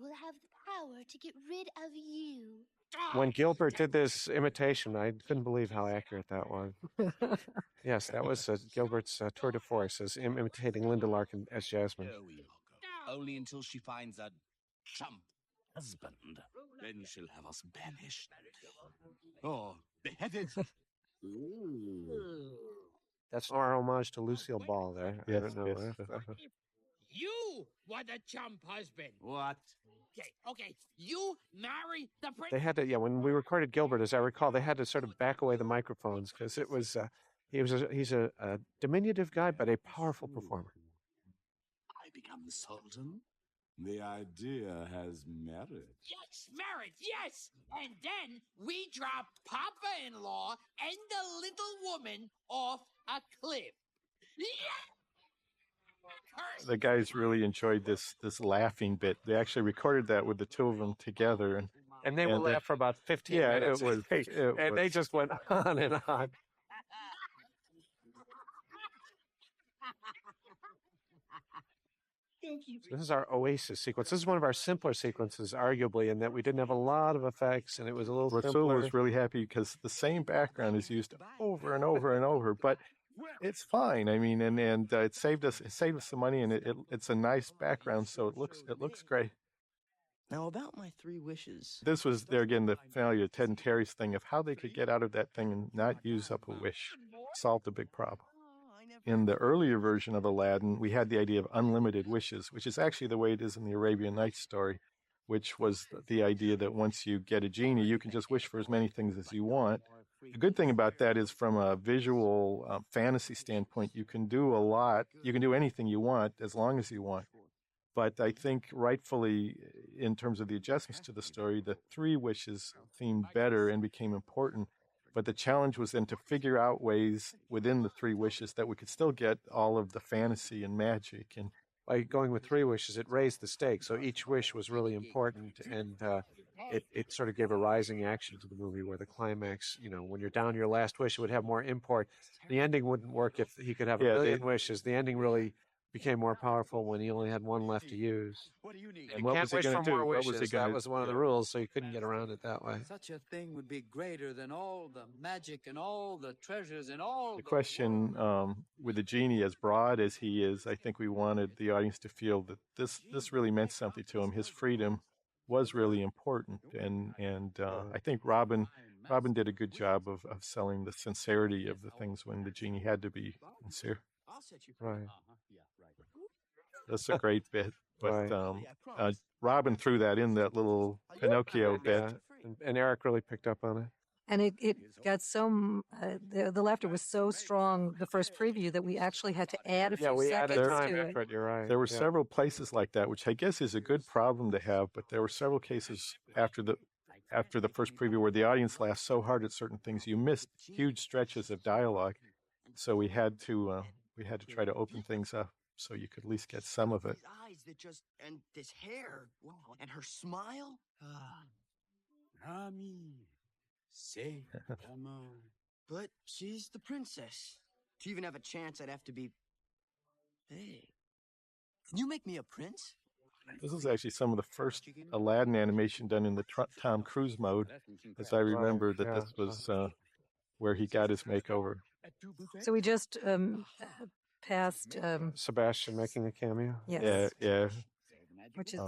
will have the power to get rid of you. When Gilbert did this imitation, I couldn't believe how accurate that was. Yes, that was Gilbert's tour de force as imitating Linda Larkin as Jasmine. Only until she finds a chump husband. Then she'll have us banished. Or beheaded. That's our homage to Lucille Ball there. Yes, I don't know. yes. You were the chump husband. What? Okay. You marry the prince. They had to, when we recorded Gilbert, as I recall, they had to sort of back away the microphones because it was, he's a diminutive guy, but a powerful performer. I become the Sultan? The idea has merit. Yes, merit, yes. And then we drop Papa-in-law and the little woman off a cliff. Yeah! The guys really enjoyed this laughing bit. They actually recorded that with the two of them together, and they will laugh for about 15 minutes. They just went on and on. This is our Oasis sequence. This is one of our simpler sequences, arguably, in that we didn't have a lot of effects, and it was a little Rasul simpler. was really happy because the same background is used over and over and over, but it's fine. I mean, and it saved us some money, and it's a nice background, so it looks great. Now about my 3 wishes. This was there again the failure of Ted and Terry's thing of how they could get out of that thing and not use up a wish. Solved a big problem. In the earlier version of Aladdin, we had the idea of unlimited wishes, which is actually the way it is in the Arabian Nights story, which was the idea that once you get a genie, you can just wish for as many things as you want. The good thing about that is from a visual fantasy standpoint, you can do a lot. You can do anything you want as long as you want. But I think rightfully, in terms of the adjustments to the story, the 3 wishes seemed better and became important. But the challenge was then to figure out ways within the 3 wishes that we could still get all of the fantasy and magic. And by going with 3 wishes, it raised the stakes. So each wish was really important, and it sort of gave a rising action to the movie where the climax, when you're down your last wish, it would have more import. The ending wouldn't work if he could have a billion wishes. The ending really became more powerful when he only had one left to use. What do you need? And You what can't was he wish going for to do? more What wishes. was he That going to was one of the rules, so you couldn't get around it that way. Such a thing would be greater than all the magic and all the treasures and all The question with the genie, as broad as he is, I think we wanted the audience to feel that this really meant something to him. His freedom was really important, and I think Robin did a good job of selling the sincerity of the things when the genie had to be sincere. Right. That's a great bit, but Right. Robin threw that in, that little Pinocchio bit. Yeah. And Eric really picked up on it. And it got so, the laughter was so strong, the first preview, that we actually had to add a few we added seconds time to after it. You're right. There were Yeah. several places like that, which I guess is a good problem to have, but there were several cases after the first preview where the audience laughed so hard at certain things, you missed huge stretches of dialogue. So we had to try to open things up so you could at least get some of it. Eyes that just, and this hair, wow, and her smile. Ami, say comment. But she's the princess. To even have a chance, I'd have to be. Hey, can you make me a prince? This is actually some of the first Aladdin animation done in the Tom Cruise mode, as I remember that this was where he got his makeover. So we just passed, Sebastian making a cameo. yes, Yeah. which is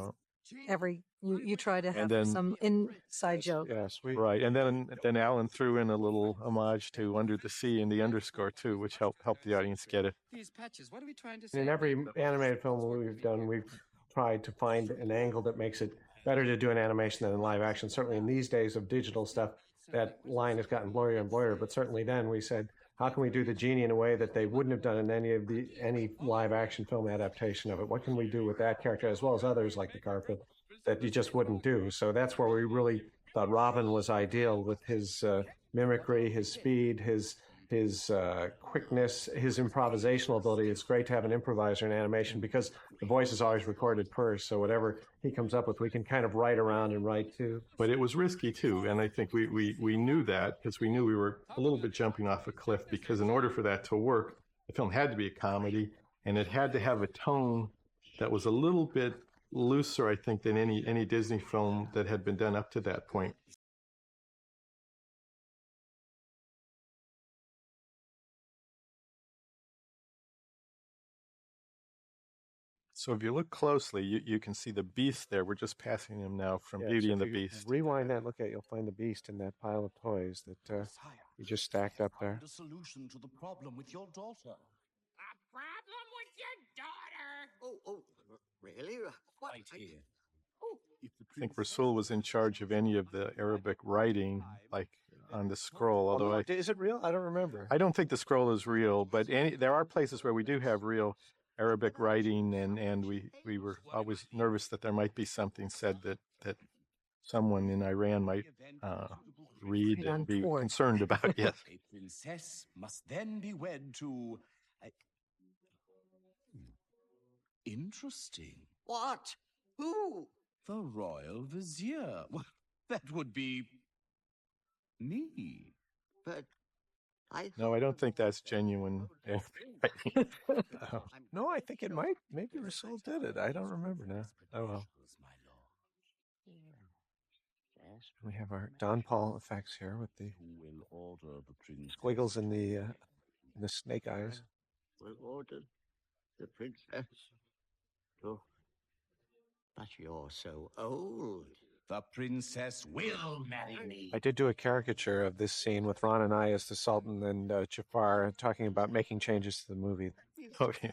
you try to have then- some inside joke. Yeah, sweet. Right, and then Alan threw in a little homage to Under the Sea in the underscore too, which helped the audience get it. These patches, what are we trying to And say? in every animated film we've done, we've tried to find an angle that makes it better to do an animation than in live action. Certainly in these days of digital stuff, that line has gotten blurrier and blurrier. But certainly then we said, how can we do the genie in a way that they wouldn't have done in any live action film adaptation of it? What can we do with that character as well as others like the Garfield that you just wouldn't do? So that's where we really thought Robin was ideal with his mimicry, his speed, his quickness, his improvisational ability. It's great to have an improviser in animation because the voice is always recorded first. So whatever he comes up with, we can kind of write around and write to. But it was risky too, and I think we knew that because we knew we were a little bit jumping off a cliff, because in order for that to work, the film had to be a comedy, and it had to have a tone that was a little bit looser, I think, than any Disney film that had been done up to that point. So if you look closely, you can see the beast there. We're just passing him now from Yeah, Beauty so and the if you Beast. Rewind that. Look at. You'll find the beast in that pile of toys that you just stacked up there. A solution to the problem with your daughter. A problem with your daughter? Oh, really? What? Right here. Oh, I think Rasul was in charge of any of the Arabic writing, like on the scroll. Although Is it real? I don't remember. I don't think the scroll is real, but there are places where we do have real Arabic writing, and we were always nervous that there might be something said that someone in Iran might read and be concerned about. Yes. A princess must then be wed to a... Interesting. what? Who? The royal vizier. Well, that would be me. But No, I don't think that's genuine. No, I think it might. Maybe Rasul did it. I don't remember now. Oh well. We have our Don Paul effects here with the Who will order the princess? squiggles in the snake eyes. will order the princess. Oh, but you're so old. The princess will marry me. I did do a caricature of this scene with Ron and I as the Sultan and Jafar talking about making changes to the movie. Oh, yeah.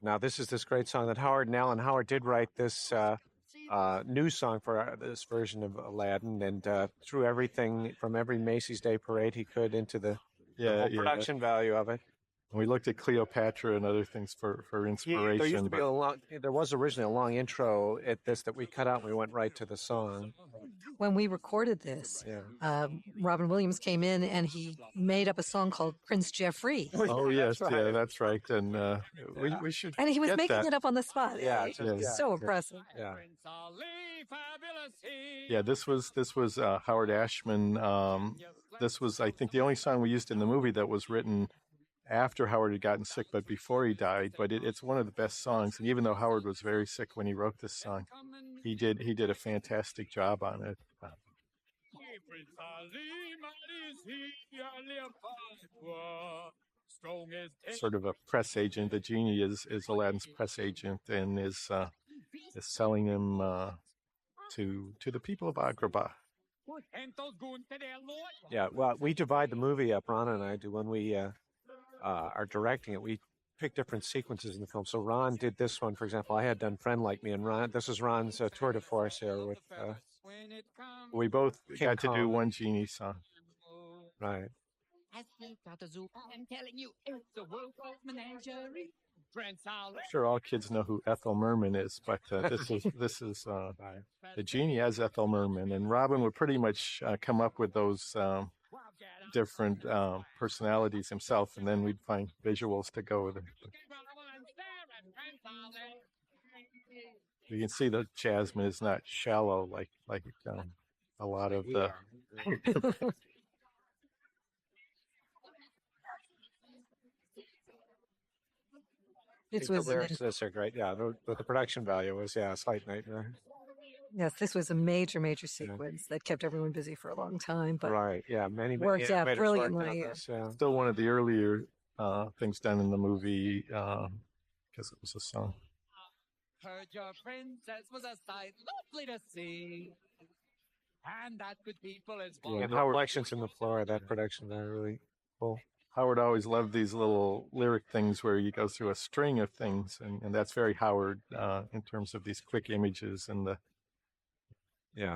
Now, this is this great song that Howard and Alan Howard did write this new song for this version of Aladdin, and threw everything from every Macy's Day Parade he could into the whole production value of it. We looked at Cleopatra and other things for inspiration. There used to be there was originally a long intro at this that we cut out and we went right to the song. When we recorded this, Robin Williams came in and he made up a song called Prince Jeffrey. Oh, yes, yeah, that's right. And we should And he was get making that. it up on the spot. Yeah, So impressive. Yeah. Yeah, this was Howard Ashman. This was, I think, the only song we used in the movie that was written after Howard had gotten sick, but before he died. But it's one of the best songs. And even though Howard was very sick when he wrote this song, he did a fantastic job on it. Sort of a press agent. The genie is Aladdin's press agent and is selling him to the people of Agrabah. Yeah, well, we divide the movie up, Ron and I do, when we are directing it. We pick different sequences in the film. So Ron did this one, for example. I had done Friend Like Me, and Ron, this is Ron's tour de force here with... we both King got to Kong. do one genie song. Right. I'm telling you, it's a world class menagerie. I'm sure all kids know who Ethel Merman is, but this is the genie as Ethel Merman, and Robin would pretty much come up with those different personalities himself, and then we'd find visuals to go with it. You can see that Jasmine is not shallow like a lot of the. This are great. Yeah, the production value was a slight nightmare. Yes, this was a major sequence that kept everyone busy for a long time, but right, yeah, many worked out brilliantly. Still one of the earlier things done in the movie because it was a song. Heard your princess was a sight lovely to see, and that good people is well. Yeah, the reflections in the floor, that production value really cool. Howard always loved these little lyric things where you go through a string of things, and that's very Howard in terms of these quick images and the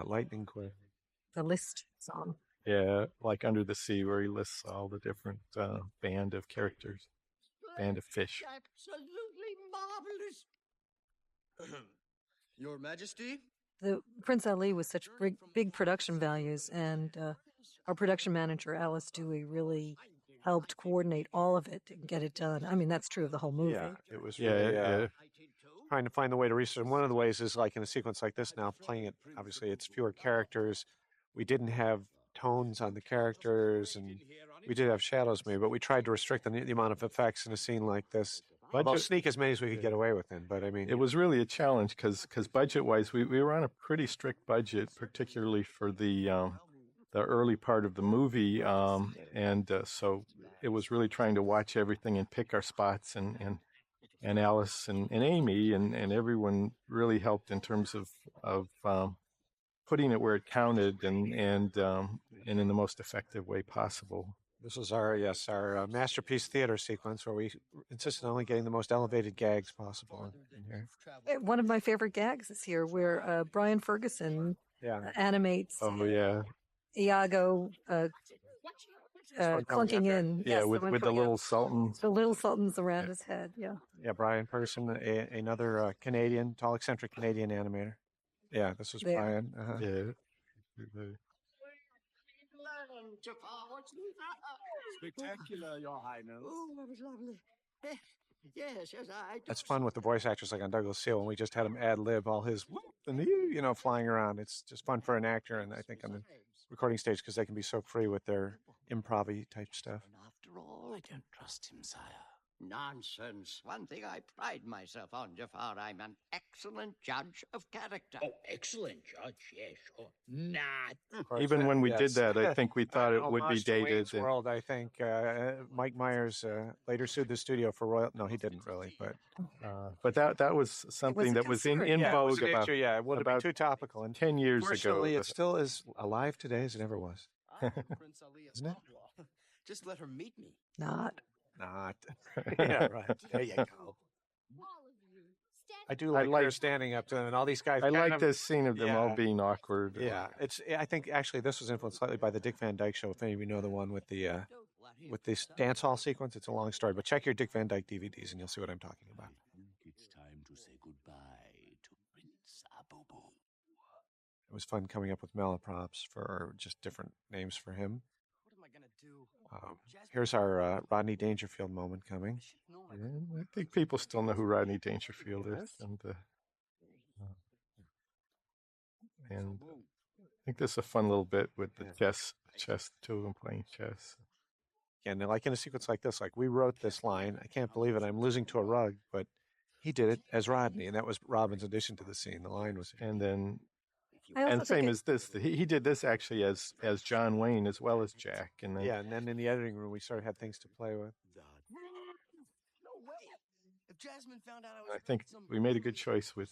lightning quick. The list song. Yeah, like Under the Sea, where he lists all the different band of characters, band of fish. Absolutely marvelous. Your Majesty? The Prince Ali was such big production values, and our production manager, Alice Dewey, really helped coordinate all of it and get it done. I mean, that's true of the whole movie. Yeah, it was really trying to find the way to research. And one of the ways is like in a sequence like this now, playing it, obviously it's fewer characters. We didn't have tones on the characters, and we did have shadows maybe, but we tried to restrict the amount of effects in a scene like this. Although sneak as many as we could get away with in, but I mean... It was really a challenge because budget-wise, we were on a pretty strict budget, particularly for the early part of the movie, and so it was really trying to watch everything and pick our spots, and Alice and Amy and everyone really helped in terms of putting it where it counted and in the most effective way possible. This is our masterpiece theater sequence where we insisted on only getting the most elevated gags possible in here. One of my favorite gags is here where Brian Ferguson animates Iago clunking in. Yeah, with the little sultans. The little sultans around his head, yeah. Yeah, Brian Ferguson, another Canadian, tall, eccentric Canadian animator. Yeah, this was Brian. Yeah. Spectacular, Your Highness. Oh, that was lovely. Yes, That's fun with the voice actors like on Douglas Seal, when we just had him ad-lib all his whoop and flying around. It's just fun for an actor, and I think on the recording stage because they can be so free with their improv-y type stuff. After all, I don't trust him, sire. Nonsense. One thing I pride myself on, Jafar, I'm an excellent judge of character. Oh, excellent judge, yes, sure. Not. Even when we did that, I think we thought it would be dated. World, I think Mike Myers later sued the studio for royalty. No, he didn't really, but that was something that was in vogue about. It would have been too topical. And 10 years ago. Fortunately, it still is alive today as it ever was. Isn't it? Just let her meet me. Not. Yeah, right. There you go. I do like her standing up to them, and all these guys. I like this scene of them all being awkward. Yeah, I think actually this was influenced slightly by the Dick Van Dyke Show. If any of you know the one with this dance hall sequence, it's a long story, but check your Dick Van Dyke DVDs and you'll see what I'm talking about. It's time to say goodbye to Prince Abubu. It was fun coming up with malaprops for just different names for him. Here's our Rodney Dangerfield moment coming. I think people still know who Rodney Dangerfield is, and I think this is a fun little bit with the chess, two of them playing chess. again, like in a sequence like this, like we wrote this line, I can't believe it, I'm losing to a rug, but he did it as Rodney, and that was Robin's addition to the scene. The line was, and then, I also and think same it- as this, he did this actually as John Wayne as well as Jack, and then yeah, and then in the editing room, we sort of had things to play with. No way. If Jasmine found out I think we made a good choice with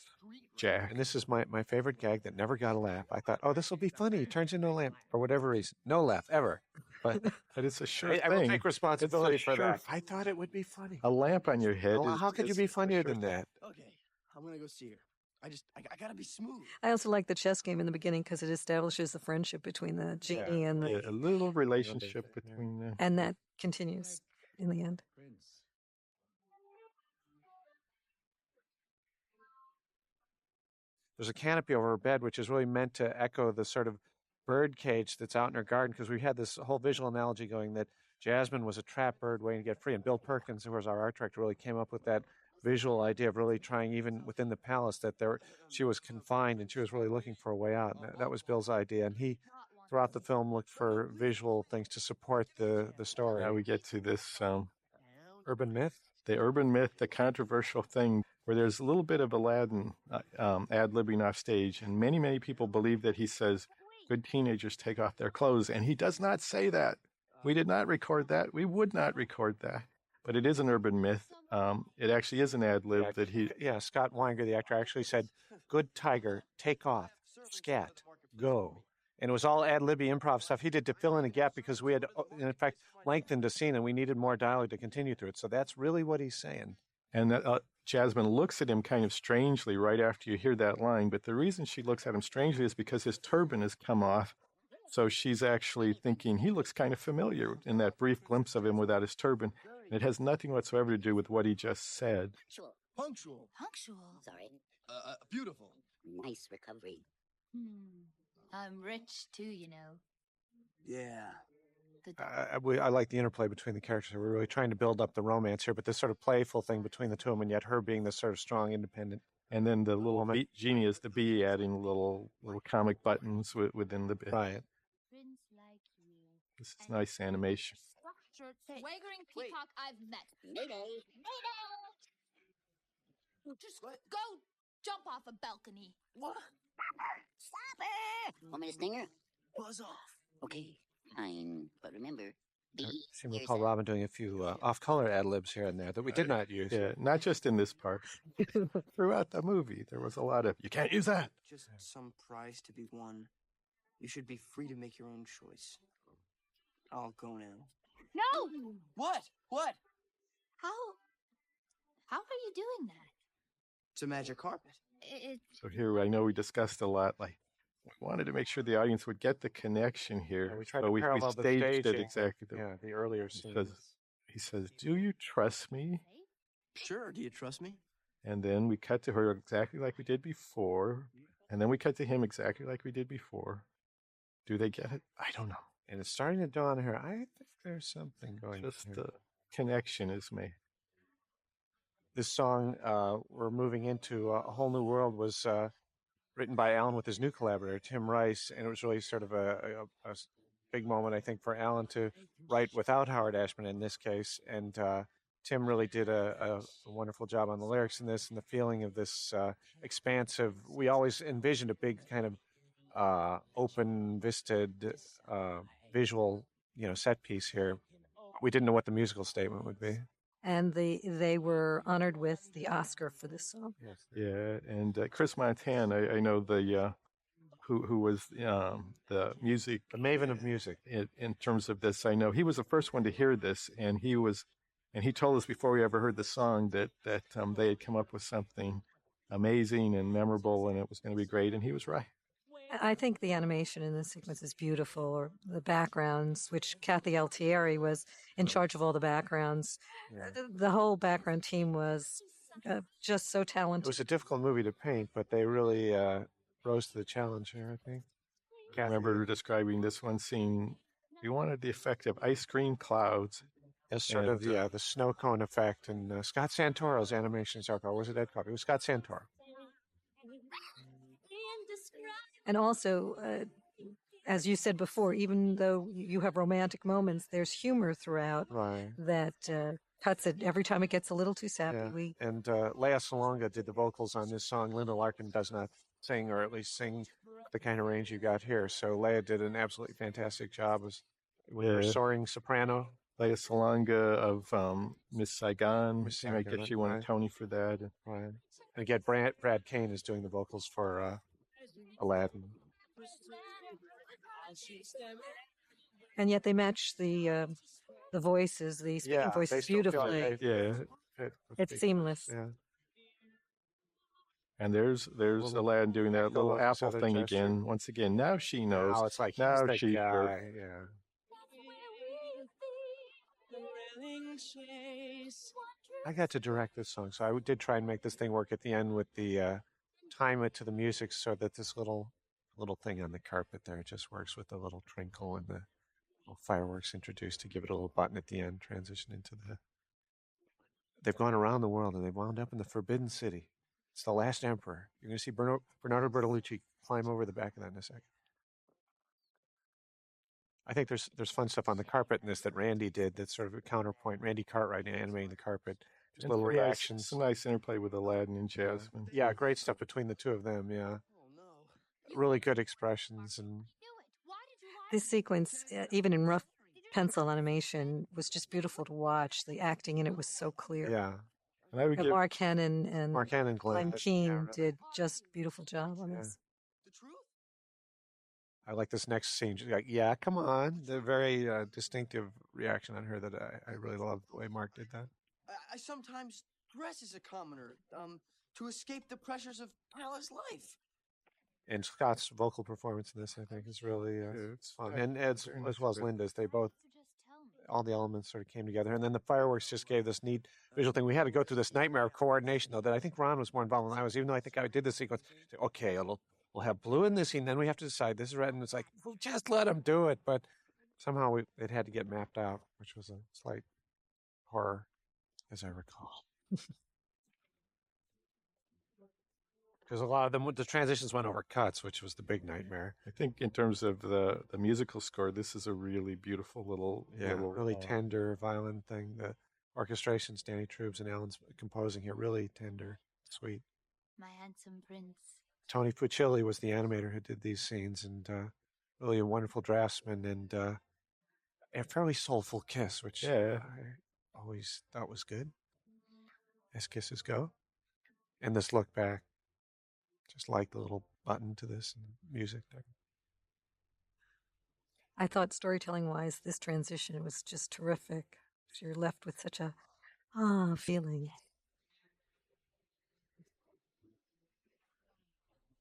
Jack. And this is my favorite gag that never got a laugh. I thought, oh, this will be funny. He turns into a lamp for whatever reason. No laugh ever. But it's a sure I will thing. take responsibility It's a for sure that. I thought it would be funny. A lamp on your head. Well, how could you be funnier than that? Okay, I'm gonna go see her. I gotta be smooth. I also like the chess game in the beginning because it establishes the friendship between the genie and the, a little relationship between them. and that continues in the end. There's a canopy over her bed, which is really meant to echo the sort of bird cage that's out in her garden, because we had this whole visual analogy going that Jasmine was a trapped bird waiting to get free. And Bill Perkins, who was our art director, really came up with that visual idea of really trying, even within the palace, that she was confined and she was really looking for a way out. And that was Bill's idea. And he, throughout the film, looked for visual things to support the story. Now we get to this urban myth. The urban myth, the controversial thing, where there's a little bit of Aladdin ad-libbing off stage, and many, many people believe that he says, good teenagers take off their clothes, and he does not say that. We did not record that. We would not record that. But it is an urban myth. It actually is an ad-lib that he... Yeah, Scott Weinger, the actor, actually said, good tiger, take off, scat, go. And it was all ad-libby improv stuff he did to fill in a gap because we had, in fact, lengthened a scene and we needed more dialogue to continue through it. So that's really what he's saying. And Jasmine looks at him kind of strangely right after you hear that line. But the reason she looks at him strangely is because his turban has come off. So she's actually thinking he looks kind of familiar in that brief glimpse of him without his turban. And it has nothing whatsoever to do with what he just said. Punctual. Sorry. Beautiful. Nice recovery. I'm rich too, you know. Yeah. I like the interplay between the characters. We're really trying to build up the romance here, but this sort of playful thing between the two of them, and yet her being this sort of strong, independent. And then the little Genie is the bee adding little comic buttons within the bit. Right. This is nice animation. Swaggering peacock I've met. Mayday. Just go jump off a balcony. What? Stop it! Want me to sting her? Buzz off. Okay, fine. But remember, I seem to recall Robin doing a few off-color ad-libs here and there that we did not use. Yeah, not just in this part. Throughout the movie, there was a lot of, you can't use that. Just some prize to be won. You should be free to make your own choice. I'll go now. No! What? What? How are you doing that? It's a magic carpet. So here, I know we discussed a lot, like, we wanted to make sure the audience would get the connection here. Yeah, we tried so to we parallel the staged it staging. exactly. The earlier scene. He says, do you trust me? Sure, do you trust me? And then we cut to her exactly like we did before. And then we cut to him exactly like we did before. Do they get it? I don't know. And it's starting to dawn on her. I think there's something going on. Just the connection is made. This song, We're Moving Into a Whole New World, was written by Alan with his new collaborator, Tim Rice, and it was really sort of a big moment, I think, for Alan to write without Howard Ashman in this case. And Tim really did a wonderful job on the lyrics in this and the feeling of this expansive. We always envisioned a big kind of open-visted visual, set piece here. We didn't know what the musical statement would be. And they were honored with the Oscar for this song. Yes. Yeah, and Chris Montan, I know the who was the music, the maven of music in terms of this. I know he was the first one to hear this, and he told us before we ever heard the song that they had come up with something amazing and memorable, and it was going to be great, and he was right. I think the animation in this sequence is beautiful, or the backgrounds, which Kathy Altieri was in charge of all the backgrounds. Yeah. The whole background team was just so talented. It was a difficult movie to paint, but they really rose to the challenge here, I think. I remember describing this one scene. We wanted the effect of ice cream clouds. As sort of the snow cone effect. And Scott Santoro's animation is or was it Ed Coffey? It was Scott Santoro. And also, as you said before, even though you have romantic moments, there's humor throughout Right. that cuts it every time it gets a little too sappy. Yeah. And Leah Salonga did the vocals on this song. Linda Larkin does not sing, or at least sing the kind of range you got here. So Leah did an absolutely fantastic job with her soaring soprano. Leah Salonga of Miss Saigon. I guess she won a Tony for that. Right. And again, Brad Kane is doing the vocals for Aladdin. And yet they match the voices, the speaking voices beautifully. It's seamless. Yeah. And there's Aladdin doing that little apple thing again. Once again, now she knows. Now it's like now he's the guy. Yeah. I got to direct this song, so I did try and make this thing work at the end with the time it to the music, so that this little thing on the carpet there just works with the little twinkle and the little fireworks introduced to give it a little button at the end, transition into the. They've gone around the world and they wound up in the Forbidden City. It's the last emperor. You're going to see Bernardo Bertolucci climb over the back of that in a second. I think there's fun stuff on the carpet in this that Randy did. That's sort of a counterpoint. Randy Cartwright animating the carpet. Just little reactions. Some nice interplay with Aladdin and Jasmine. Yeah, great stuff between the two of them. Yeah, really good expressions. And this sequence, even in rough pencil animation, was just beautiful to watch. The acting in it was so clear. Yeah. And I would give Mark Hannon and Glenn Keane did just beautiful job on this. I like this next scene. She's like, yeah, come on. The very distinctive reaction on her that I really love the way Mark did that. I sometimes dress as a commoner to escape the pressures of palace life. And Scott's vocal performance in this, I think, is really it's fun. And Ed's, as well as Linda's, they both, all the elements sort of came together. And then the fireworks just gave this neat visual thing. We had to go through this nightmare of coordination, though, that I think Ron was more involved than I was, even though I think I did the sequence. Okay, we'll have blue in this scene, then we have to decide this is red, and it's like, well, just let them do it. But somehow it had to get mapped out, which was a slight horror, as I recall. Because a lot of them, the transitions went over cuts, which was the big nightmare. I think in terms of the musical score, this is a really beautiful little, really tender, violent thing. The orchestrations, Danny Trubes and Alan's composing here, really tender, sweet. My handsome prince. Tony Puccilli was the animator who did these scenes, and really a wonderful draftsman, and a fairly soulful kiss, which I always thought was good, as kisses go. And this look back, just like the little button to this and music. I thought storytelling-wise, this transition was just terrific. You're left with such a feeling.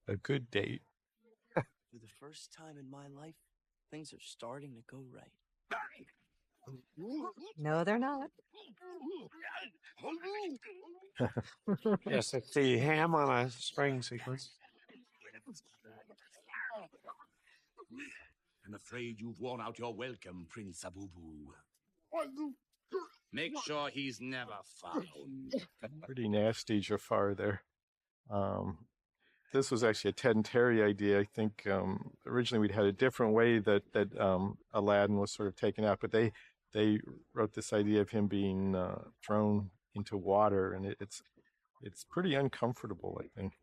A good date. For the first time in my life, things are starting to go right. No, they're not. Yes, it's the ham on a spring sequence. I'm afraid you've worn out your welcome, Prince Abubu. Make sure he's never found. Pretty nasty Jafar there. This was actually a Ted and Terry idea. I think originally we'd had a different way that Aladdin was sort of taken out, but they wrote this idea of him being thrown into water, and it's pretty uncomfortable, I think.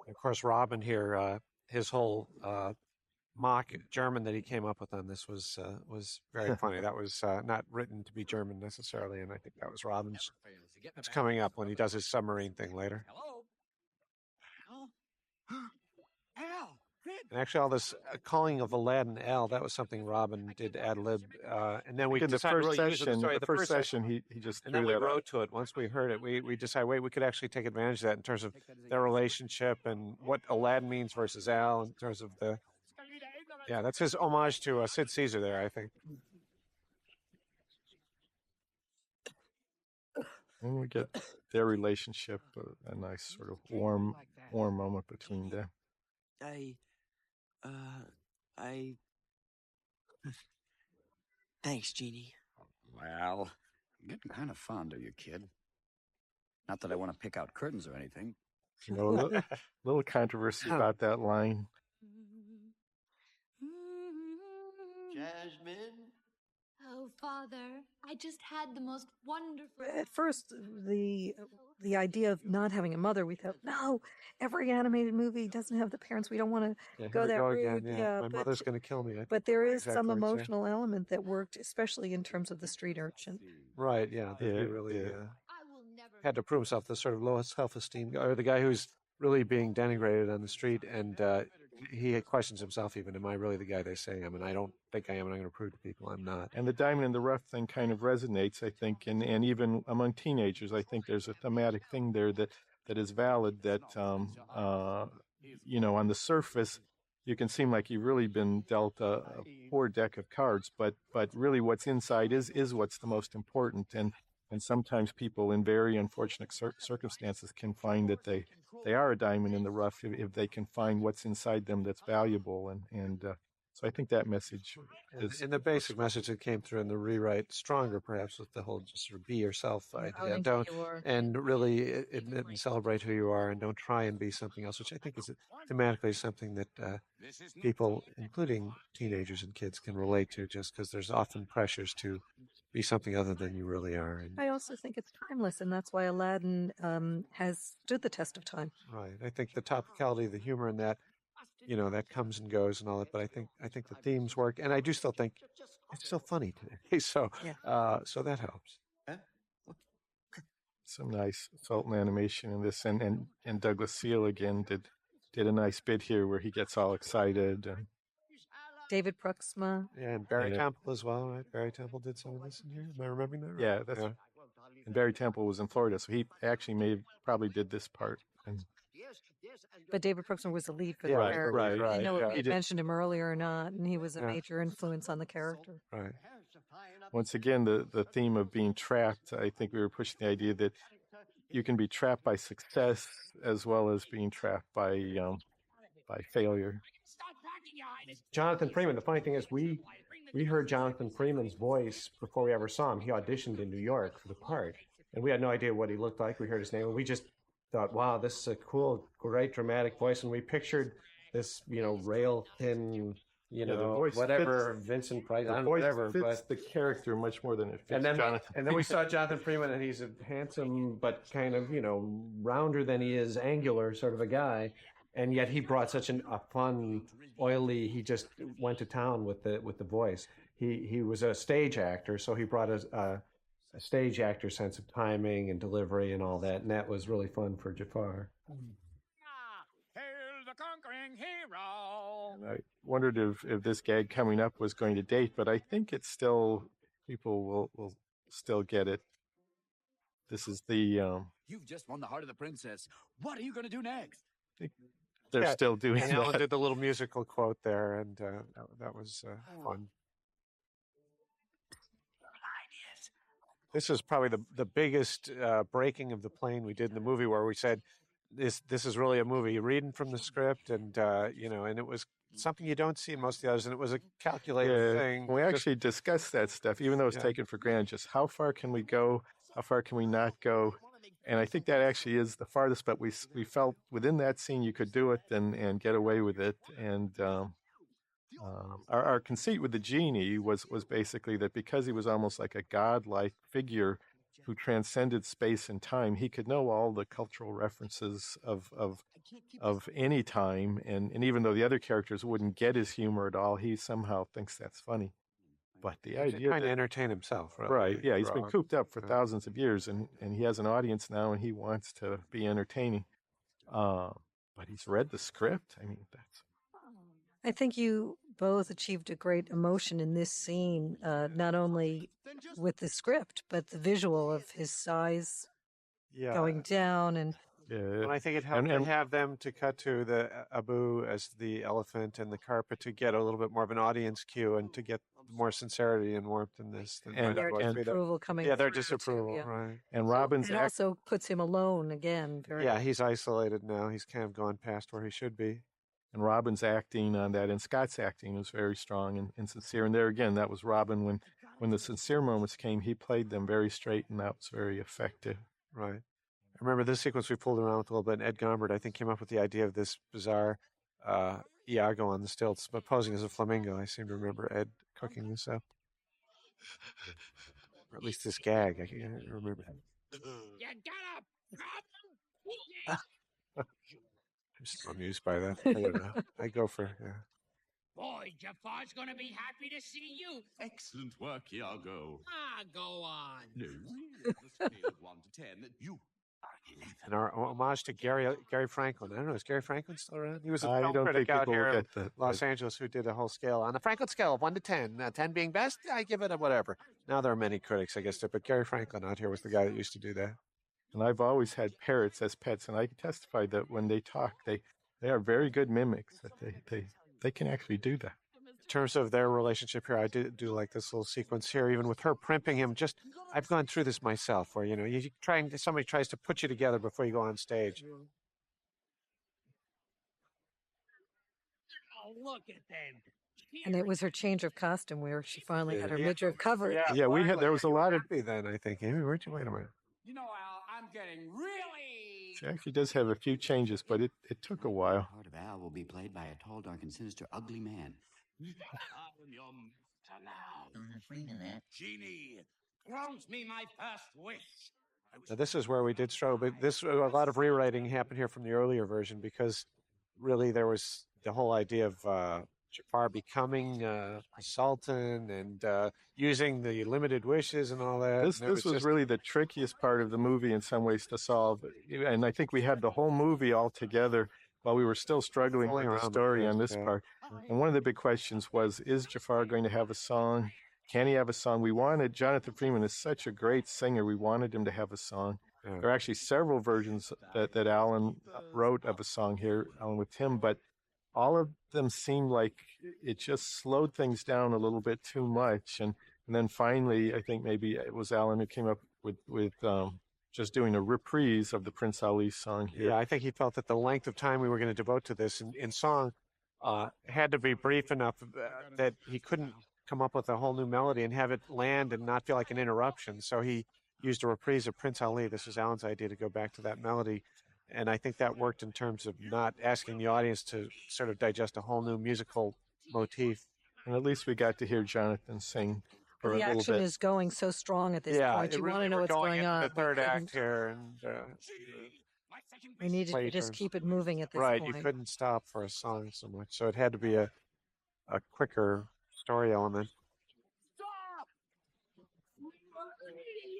Of course, Robin here, his whole mock German that he came up with on this was very funny. That was not written to be German necessarily, and I think that was Robin's. It's coming up when he does his submarine thing later. Hello? Al! And actually, all this calling of Aladdin Al, that was something Robin did ad lib, and then we decided the really use it in the story. the first session, he just and threw then we that out. wrote to it. Once we heard it, we decided, we could actually take advantage of that in terms of their relationship and what Aladdin means versus Al in terms of the. Yeah, that's his homage to Sid Caesar there, I think. And we get their relationship, a nice sort of warm moment between them. Thanks, Genie. Well, I'm getting kind of fond of you, kid. Not that I want to pick out curtains or anything. You know, a little controversy about that line. Jasmine? Oh, Father, I just had the most wonderful... At first, the idea of not having a mother, we thought, no, every animated movie doesn't have the parents. We don't want to go that route. Again, my mother's going to kill me. But there is Exact some words there. emotional element that worked, especially in terms of the street urchin. Right, yeah. He really I will never... had to prove himself, the sort of lowest self-esteem, or the guy who's really being denigrated on the street, and he questions himself even, am I really the guy they say I am? And I don't think I am, and I'm going to prove to people I'm not. And the diamond in the rough thing kind of resonates, I think, and even among teenagers, I think there's a thematic thing there that is valid, that, you know, on the surface, you can seem like you've really been dealt a poor deck of cards, but really what's inside is what's the most important. And sometimes people in very unfortunate circumstances can find that they are a diamond in the rough if they can find what's inside them that's valuable. And so I think that message is... And the basic message that came through in the rewrite, stronger perhaps, with the whole just sort of be yourself idea. Don't, and really admit and celebrate who you are, and don't try and be something else, which I think is thematically something that people, including teenagers and kids, can relate to, just because there's often pressures to be something other than you really are. And I also think it's timeless, and that's why Aladdin has stood the test of time. Right. I think the topicality, the humor in that, you know, that comes and goes and all that, but I think the themes work, and I do still think it's still funny today. So, so that helps. Some nice Sultan animation in this, and Douglas Seal again did a nice bit here where he gets all excited. And David Bruxma. Yeah, and Barry Temple as well, right? Barry Temple did some of this in here. Am I remembering that right? Yeah, that's right. And Barry Temple was in Florida, so he actually probably did this part. And but David Bruxma was the lead for the right, character. right. I know if we mentioned him earlier or not, and he was a major influence on the character. Right. Once again, the theme of being trapped, I think we were pushing the idea that you can be trapped by success as well as being trapped by failure. Jonathan Freeman, the funny thing is we heard Jonathan Freeman's voice before we ever saw him. He auditioned in New York for the part, and we had no idea what he looked like. We heard his name, and we just thought, wow, this is a cool, great, dramatic voice. And we pictured this, you know, rail-thin, you know, whatever, Vincent Price, whatever. Fits the character much more than it fits Jonathan. And then we saw Jonathan Freeman, and he's a handsome but kind of, you know, rounder than he is angular sort of a guy. And yet he brought such a fun, oily. He just went to town with the voice. He was a stage actor, so he brought a stage actor sense of timing and delivery and all that, and that was really fun for Jafar. Hail the conquering hero! And I wondered if this gag coming up was going to date, but I think it's still, people will still get it. This is the... You've just won the heart of the princess. What are you going to do next? They're still doing and that. Alan did the little musical quote there, and that was fun. This is probably the biggest breaking of the plane we did in the movie, where we said this is really a movie, reading from the script, and you know, and it was something you don't see in most of the others, and it was a calculated thing. We actually discussed that stuff, even though it's taken for granted. Just how far can we go? How far can we not go? And I think that actually is the farthest, but we felt within that scene you could do it and get away with it. And our conceit with the genie was basically that because he was almost like a godlike figure who transcended space and time, he could know all the cultural references of any time. And even though the other characters wouldn't get his humor at all, he somehow thinks that's funny. But the idea trying to entertain himself, right? Yeah, he's been cooped up for thousands of years, and he has an audience now, and he wants to be entertaining. But he's read the script. I mean, that's. I think you both achieved a great emotion in this scene, not only with the script, but the visual of his size going down and. Yeah, and I think it helped to have them to cut to the Abu as the elephant and the carpet to get a little bit more of an audience cue and to get more sincerity and warmth in this. And their disapproval coming. Yeah, their disapproval, right. And Robin's also puts him alone again. Yeah, he's isolated now. He's kind of gone past where he should be. Robin's acting on that, and Scott's acting was very strong and sincere. And there again, that was Robin when the sincere moments came, he played them very straight, and that was very effective. Right. I remember this sequence we pulled around with a little bit. And Ed Gombert, I think, came up with the idea of this bizarre Iago on the stilts, but posing as a flamingo. I seem to remember Ed cooking this up. Or at least this gag. I can't remember that. You got a problem? I'm still amused by that. I don't know. I go for, yeah. Boy, Jafar's gonna be happy to see you. Excellent work, Iago. Ah, go on. No, really, on a scale of 1 to 10, you are 11. And our homage to Gary Franklin. I don't know, is Gary Franklin still around? He was a I film don't critic think out people here will in get that, Los Angeles who did a whole scale. On the Franklin scale of 1 to 10, 10 being best, I give it a whatever. Now there are many critics, I guess, but Gary Franklin out here was the guy that used to do that. And I've always had parrots as pets, and I can testify that when they talk, they are very good mimics. That they can actually do that. In terms of their relationship here, I do like this little sequence here, even with her primping him. I've gone through this myself, where somebody tries to put you together before you go on stage. Oh, look at them. And it was her change of costume where she finally had her midriff covered. Yeah, there was a lot of. Then I think, Amy, where'd you wait a minute? You know, Al, I'm getting really. She actually does have a few changes, but it took a while. The part of Al will be played by a tall, dark, and sinister, ugly man. Genie, grant me my first wish. Now, this is where we did struggle, but a lot of rewriting happened here from the earlier version because really there was the whole idea of Jafar becoming a sultan and using the limited wishes and all that. This was really the trickiest part of the movie in some ways to solve. And I think we had the whole movie all together while we were still struggling with the story on this part. And one of the big questions was, is Jafar going to have a song? Can he have a song? We wanted, Jonathan Freeman is such a great singer, we wanted him to have a song. Yeah. There are actually several versions that Alan wrote of a song here, Alan with Tim, but all of them seemed like it just slowed things down a little bit too much. And then finally, I think maybe it was Alan who came up with just doing a reprise of the Prince Ali song here. Yeah, I think he felt that the length of time we were going to devote to this in song had to be brief enough that he couldn't come up with a whole new melody and have it land and not feel like an interruption. So he used a reprise of Prince Ali. This was Alan's idea to go back to that melody. And I think that worked in terms of not asking the audience to sort of digest a whole new musical motif. And at least we got to hear Jonathan sing for a little bit. The action is going so strong at this point. You want to know what's going on. The third act here, and we needed to just keep it moving at this point. point. You couldn't stop for a song so much, so it had to be a quicker story element.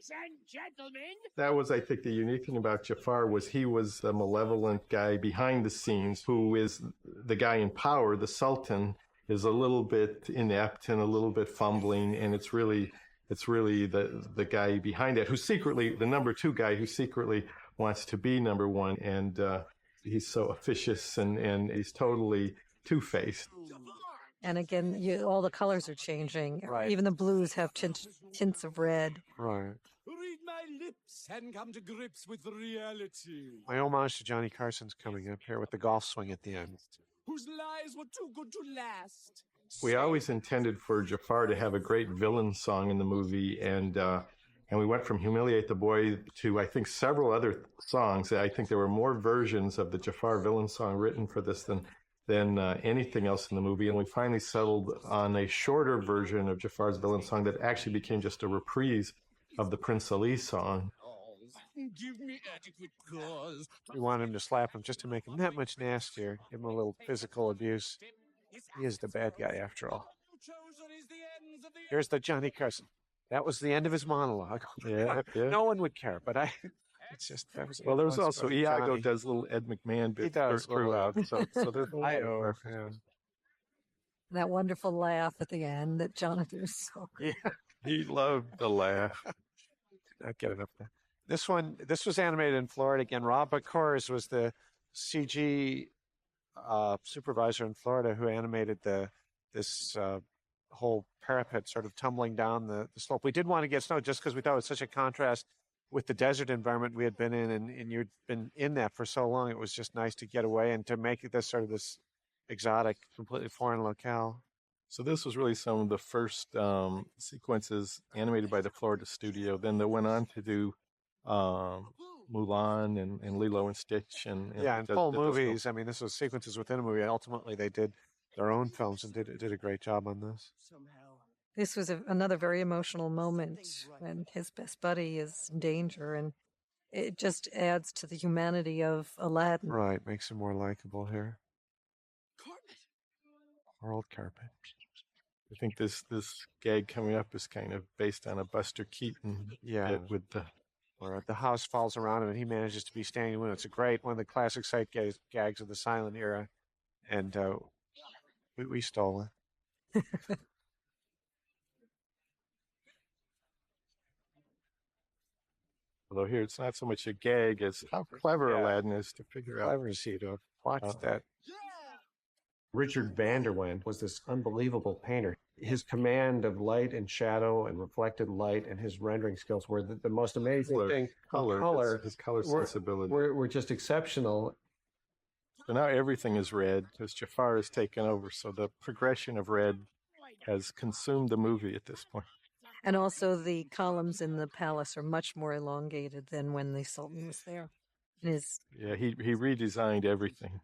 And gentlemen, that was, I think, the unique thing about Jafar was he was the malevolent guy behind the scenes who is the guy in power. The Sultan is a little bit inept and a little bit fumbling, and it's really the guy behind it who's secretly the number 2 guy who secretly wants to be number 1, and he's so officious and he's totally two-faced. And again, all the colors are changing. Right. Even the blues have tints of red. Right. Read my lips and come to grips with reality. My homage to Johnny Carson's coming up here with the golf swing at the end. Whose lies were too good to last. We always intended for Jafar to have a great villain song in the movie, and we went from Humiliate the Boy to, I think, several other songs. I think there were more versions of the Jafar villain song written for this than anything else in the movie, and we finally settled on a shorter version of Jafar's villain song that actually became just a reprise of the Prince Ali song. Give me adequate cause. We want him to slap him just to make him that much nastier, give him a little physical abuse. He is the bad guy after all. Here's the Johnny Carson. That was the end of his monologue. Yeah. No one would care, but it's just that was. Well, there was also Iago does little Ed McMahon bit throughout, so there's a lot of references. That wonderful laugh at the end that Jonathan was so. Yeah, he loved the laugh. Did not get enough of that. This was animated in Florida again. Rob Kors was the CG supervisor in Florida who animated this whole parapet sort of tumbling down the slope. We did want to get snow just because we thought it was such a contrast with the desert environment we had been in, and you'd been in that for so long. It was just nice to get away and to make this sort of this exotic, completely foreign locale. So this was really some of the first sequences animated by the Florida studio. Then they went on to do Mulan and Lilo and Stitch. And full movies. I mean, this was sequences within a movie. Ultimately, they did their own films and did a great job on this. This was another very emotional moment when his best buddy is in danger, and it just adds to the humanity of Aladdin. Right, makes him more likable here. Our old carpet. I think this gag coming up is kind of based on a Buster Keaton bit with the... Where the house falls around him and he manages to be standing alone. It's a great one of the classic sight gags of the silent era, and we stole it. Although here it's not so much a gag as how clever Aladdin is to figure out. Clever is he to have watched that. Richard Van der Wen was this unbelievable painter. His command of light and shadow and reflected light and his rendering skills were the most amazing thing. His color sensibility were just exceptional. So now everything is red because Jafar has taken over. So the progression of red has consumed the movie at this point. And also the columns in the palace are much more elongated than when the Sultan was there. He redesigned everything.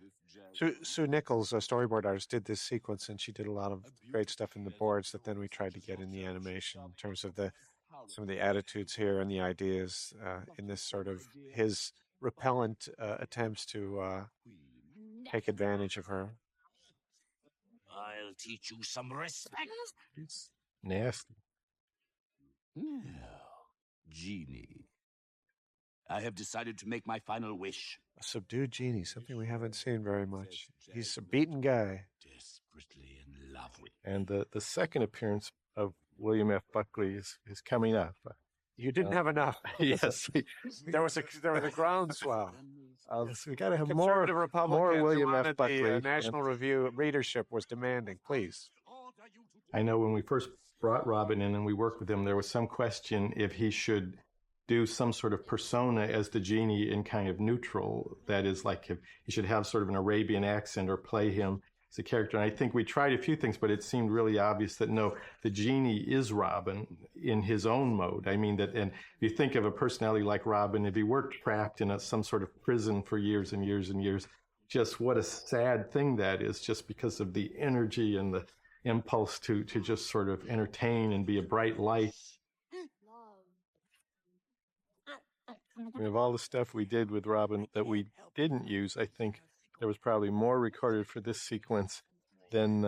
Sue Nichols, a storyboard artist, did this sequence, and she did a lot of great stuff in the boards that then we tried to get in the animation in terms of some of the attitudes here and the ideas in this sort of his repellent attempts to take advantage of her. I'll teach you some respect. It's nasty. Genie, I have decided to make my final wish. A subdued genie, something we haven't seen very much. He's a beaten guy. Desperately in love with. And the second appearance of William F. Buckley is coming up. You didn't have enough. Yes. There was a groundswell. Yes, we got to have more William F. Buckley. The National Review readership was demanding, please. I know when we first brought Robin in and we worked with him, there was some question if he should do some sort of persona as the genie in kind of neutral. That is, like if he should have sort of an Arabian accent or play him as a character. And I think we tried a few things, but it seemed really obvious that no, the genie is Robin in his own mode. I mean, and if you think of a personality like Robin, if he were trapped in some sort of prison for years and years and years, just what a sad thing that is, just because of the energy and the impulse to just sort of entertain and be a bright light. I mean, of all the stuff we did with Robin that we didn't use, I think there was probably more recorded for this sequence than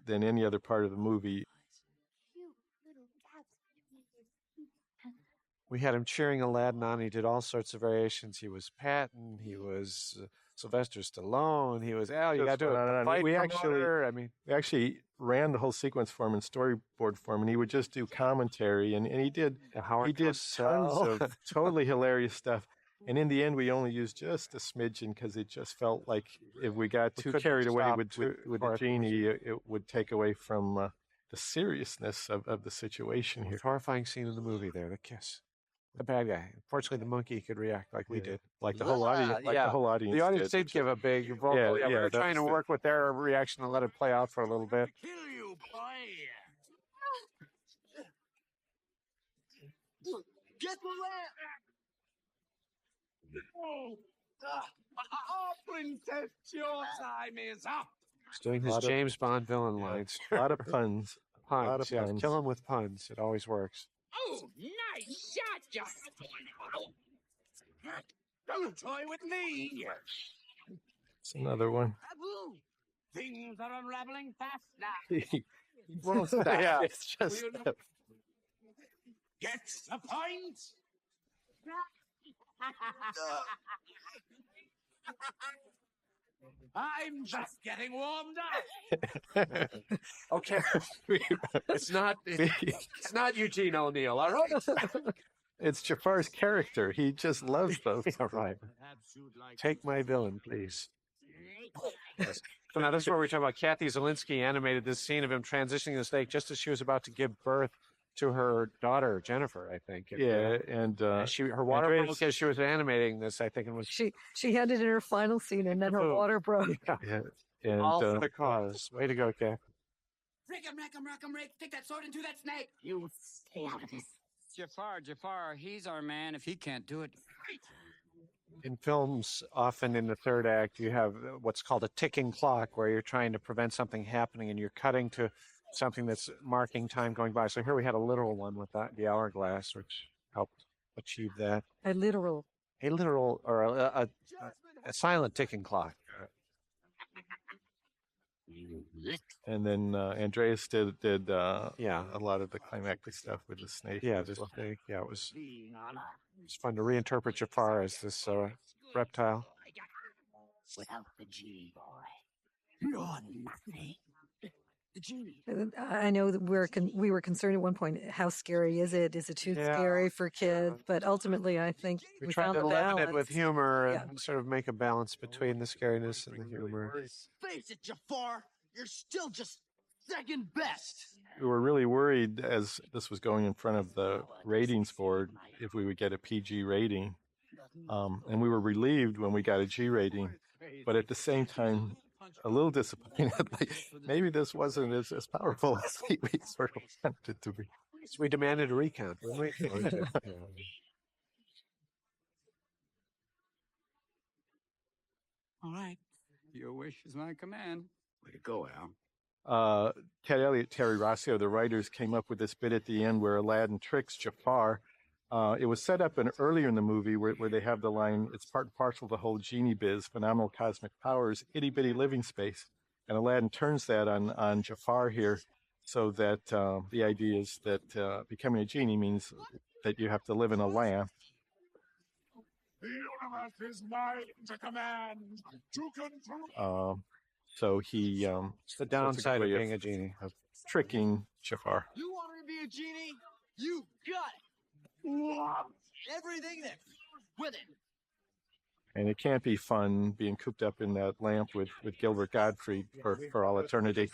any other part of the movie. We had him cheering Aladdin on. He did all sorts of variations. He was Patton. He was Sylvester Stallone. He was you got to do a fight promoter. We actually ran the whole sequence for him in storyboard form, and he would just do commentary, and he did tons of totally hilarious stuff. And in the end, we only used just a smidgen because it just felt like if we got too carried away with the genie, it would take away from the seriousness of the situation here. Horrifying scene in the movie there, the kiss. The bad guy. Unfortunately, the monkey could react like we did. Like the whole audience. The whole audience. The audience did give a big vocal. We were trying to work with their reaction and let it play out for a little bit. Kill you, boy! Get Princess, your time is up. He's doing his James Bond villain lines. A lot of puns. Puns. Kill him with puns. It always works. Oh, nice shot, John. Don't toy with me. It's another one. Things are unraveling fast now. Won't stop. Yeah. It's just... Get the point? I'm just getting warmed up. Okay. It's not Eugene O'Neill, all right? It's Jafar's character. He just loves those. Yeah, right. Take my villain, please. Yes. So now this is where we talk about Kathy Zielinski animated this scene of him transitioning the snake just as she was about to give birth to her daughter Jennifer, I think. And her water broke as she was animating this, I think, and was she had it in her final scene, and then her water broke. Yeah. And All for the cause. Way to go, Cap. Rick 'em, rack 'em, rock 'em, Rick. Take that sword into that snake. You stay out of this. Jafar, he's our man. If he can't do it. In films, often in the third act, you have what's called a ticking clock, where you're trying to prevent something happening and you're cutting to something that's marking time going by. So here we had a literal one with the hourglass, which helped achieve that. A literal or a silent ticking clock. And then Andreas did a lot of the climactic stuff with the snake. Yeah, the snake. Yeah, it was fun to reinterpret Jafar as this reptile. Without the Genie boy, you're nothing. The Genie. I know that we were concerned at one point. How scary is it? Is it too scary for kids? But ultimately, I think we tried found to leaven balance it with humor and sort of make a balance between the scariness and the humor. Face it, Jafar, you're still just second best. We were really worried as this was going in front of the ratings board if we would get a PG rating. And we were relieved when we got a G rating, but at the same time, a little disappointed. Like, maybe this wasn't as powerful as we sort of wanted it to be. So we demanded a recount, didn't we? All right. Your wish is my command. Way to go, Al. Ted Elliott, Terry Rossio, the writers, came up with this bit at the end where Aladdin tricks Jafar. It was set up earlier in the movie where they have the line, it's part and parcel of the whole genie biz, phenomenal cosmic powers, itty bitty living space. And Aladdin turns that on Jafar here, so that the idea is that becoming a genie means that you have to live in a lamp. The universe is mine to command, to control. So he it's the downside of being a genie, of tricking Jafar. You want to be a genie? You got it. Everything that with it. And it can't be fun being cooped up in that lamp with Gilbert Gottfried for all eternity.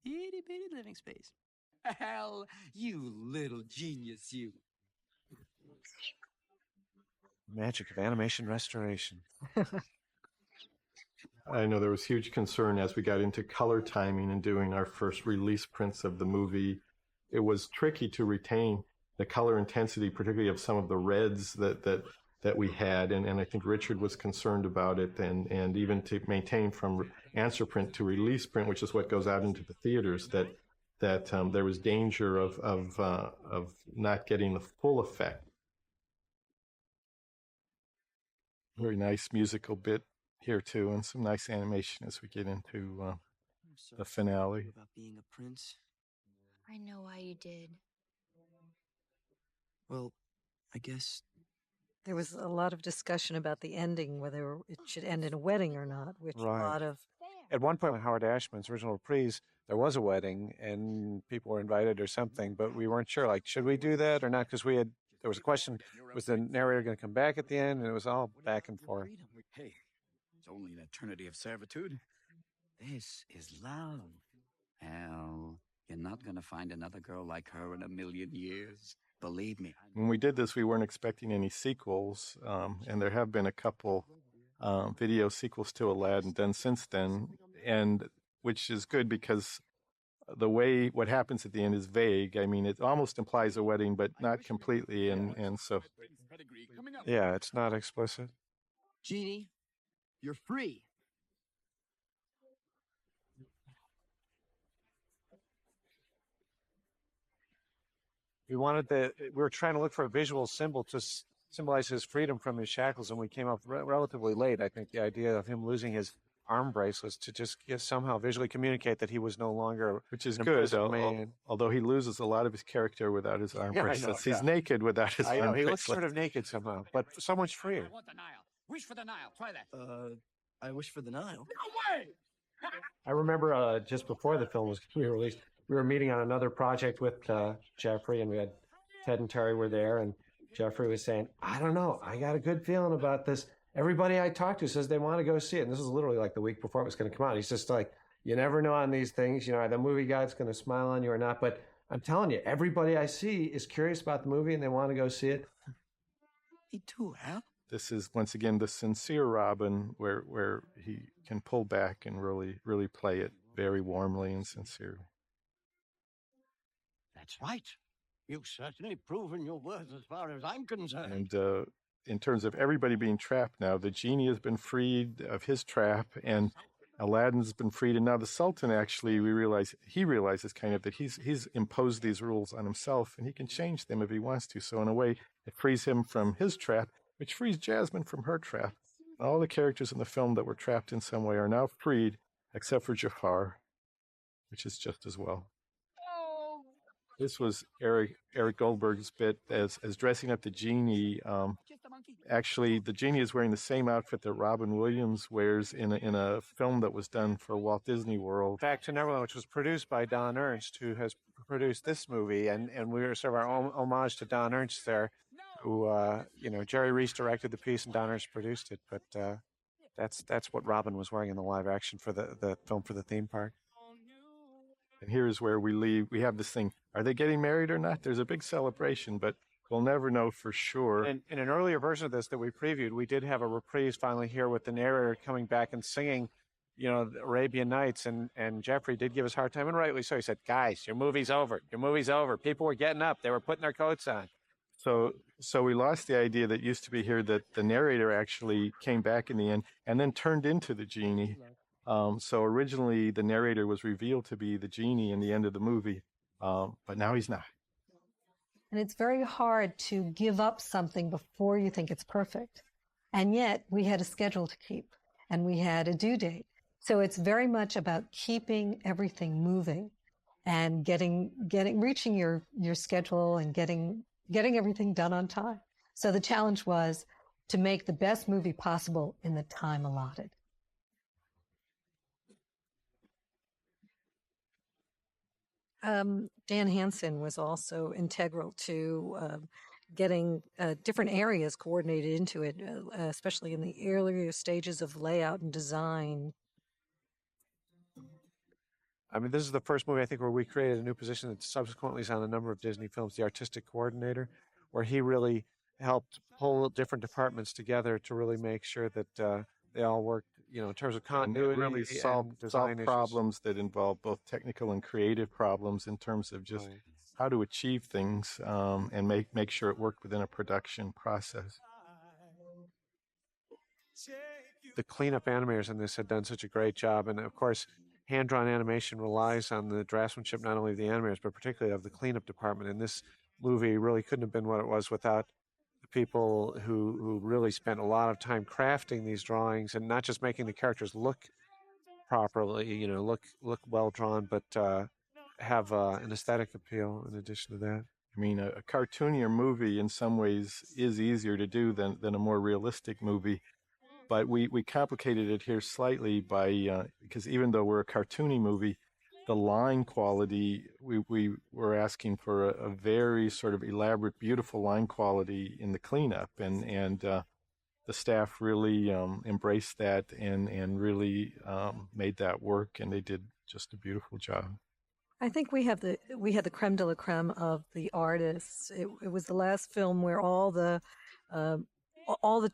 Itty bitty living space. Hell, you little genius, you. Magic of animation restoration. I know there was huge concern as we got into color timing and doing our first release prints of the movie. It was tricky to retain the color intensity, particularly of some of the reds that we had. And I think Richard was concerned about it, and even to maintain from answer print to release print, which is what goes out into the theaters, that there was danger of not getting the full effect. Very nice musical bit here too, and some nice animation as we get into the finale. About being a prince. I know why you did. Well, I guess there was a lot of discussion about the ending, whether it should end in a wedding or not, which a lot of... At one point with Howard Ashman's original reprise, there was a wedding and people were invited or something, but we weren't sure, like, should we do that or not? Because there was a question, was the narrator going to come back at the end? And it was all back and forth. Hey, it's only an eternity of servitude. This is love. Hell, you're not going to find another girl like her in a million years. Believe me. When we did this, we weren't expecting any sequels, and there have been a couple video sequels to Aladdin done since then, and which is good because the way what happens at the end is vague. I mean, it almost implies a wedding, but not completely, and so. Yeah, it's not explicit. Genie, you're free. We were trying to look for a visual symbol to symbolize his freedom from his shackles, and we came up relatively late. I think the idea of him losing his arm bracelets to just somehow visually communicate that he was no longer, which is good, although he loses a lot of his character without his arm bracelets. He's naked without his arm bracelets. He looks sort of naked somehow, but so much freer. I want the Nile. Wish for the Nile. Try that. I wish for the Nile. No way! I remember just before the film was going to be released, we were meeting on another project with Jeffrey, and we had Ted and Terry were there, and Jeffrey was saying, I don't know, I got a good feeling about this. Everybody I talked to says they want to go see it. And this was literally like the week before it was going to come out. He's just like, you never know on these things. You know, the movie guy's going to smile on you or not. But I'm telling you, everybody I see is curious about the movie and they want to go see it. Me too, Al. this is once again the sincere Robin, where he can pull back and really play it very warmly and sincerely. That's right. You've certainly proven your worth as far as I'm concerned. And in terms of everybody being trapped now, the genie has been freed of his trap, and Aladdin's been freed, and now the Sultan actually, he realizes kind of that he's imposed these rules on himself, and he can change them if he wants to. So in a way, it frees him from his trap, which frees Jasmine from her trap. All the characters in the film that were trapped in some way are now freed, except for Jafar, which is just as well. This was Eric Goldberg's bit as dressing up the genie. Actually, the genie is wearing the same outfit that Robin Williams wears in a film that was done for Walt Disney World. Back to Neverland, which was produced by Don Ernst, who has produced this movie, and we were sort of our own homage to Don Ernst there, who Jerry Reese directed the piece and Don Ernst produced it. But that's what Robin was wearing in the live action for the film for the theme park. And here's where we have this thing. Are they getting married or not? There's a big celebration, but we'll never know for sure. And in an earlier version of this that we previewed, we did have a reprise finally here with the narrator coming back and singing, the Arabian Nights. And Jeffrey did give us a hard time, and rightly so. He said, guys, your movie's over. Your movie's over. People were getting up. They were putting their coats on. So we lost the idea that used to be here that the narrator actually came back in the end and then turned into the genie. So originally the narrator was revealed to be the genie in the end of the movie, but now he's not. And it's very hard to give up something before you think it's perfect. And yet we had a schedule to keep and we had a due date. So it's very much about keeping everything moving and reaching your schedule and getting everything done on time. So the challenge was to make the best movie possible in the time allotted. Dan Hansen was also integral to getting different areas coordinated into it, especially in the earlier stages of layout and design. I mean, this is the first movie, I think, where we created a new position that subsequently is on a number of Disney films, the artistic coordinator, where he really helped pull different departments together to really make sure that they all worked, in terms of continuity. And really solve problems that involve both technical and creative problems in terms of just how to achieve things and make sure it worked within a production process. The cleanup animators in this had done such a great job. And of course, hand-drawn animation relies on the draftsmanship, not only of the animators, but particularly of the cleanup department. And this movie really couldn't have been what it was without the people who really spent a lot of time crafting these drawings and not just making the characters look properly, look well drawn, but have an aesthetic appeal in addition to that. I mean, a cartoonier movie in some ways is easier to do than a more realistic movie. But we complicated it here slightly because even though we're a cartoony movie, the line quality, we were asking for a very sort of elaborate, beautiful line quality in the cleanup. And the staff really embraced that and really made that work. And they did just a beautiful job. I think we had the creme de la creme of the artists. It was the last film where all the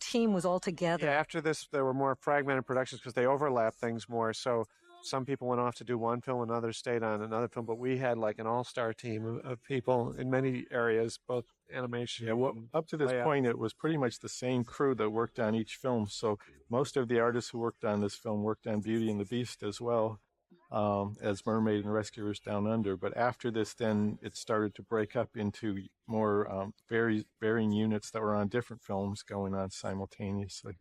team was all together. Yeah, after this, there were more fragmented productions because they overlapped things more. So some people went off to do one film and others stayed on another film. But we had like an all-star team of people in many areas, both animation. Yeah, well, up to this point, it was pretty much the same crew that worked on each film. So most of the artists who worked on this film worked on Beauty and the Beast as well as Mermaid and Rescuers Down Under. But after this, then it started to break up into more varying units that were on different films going on simultaneously.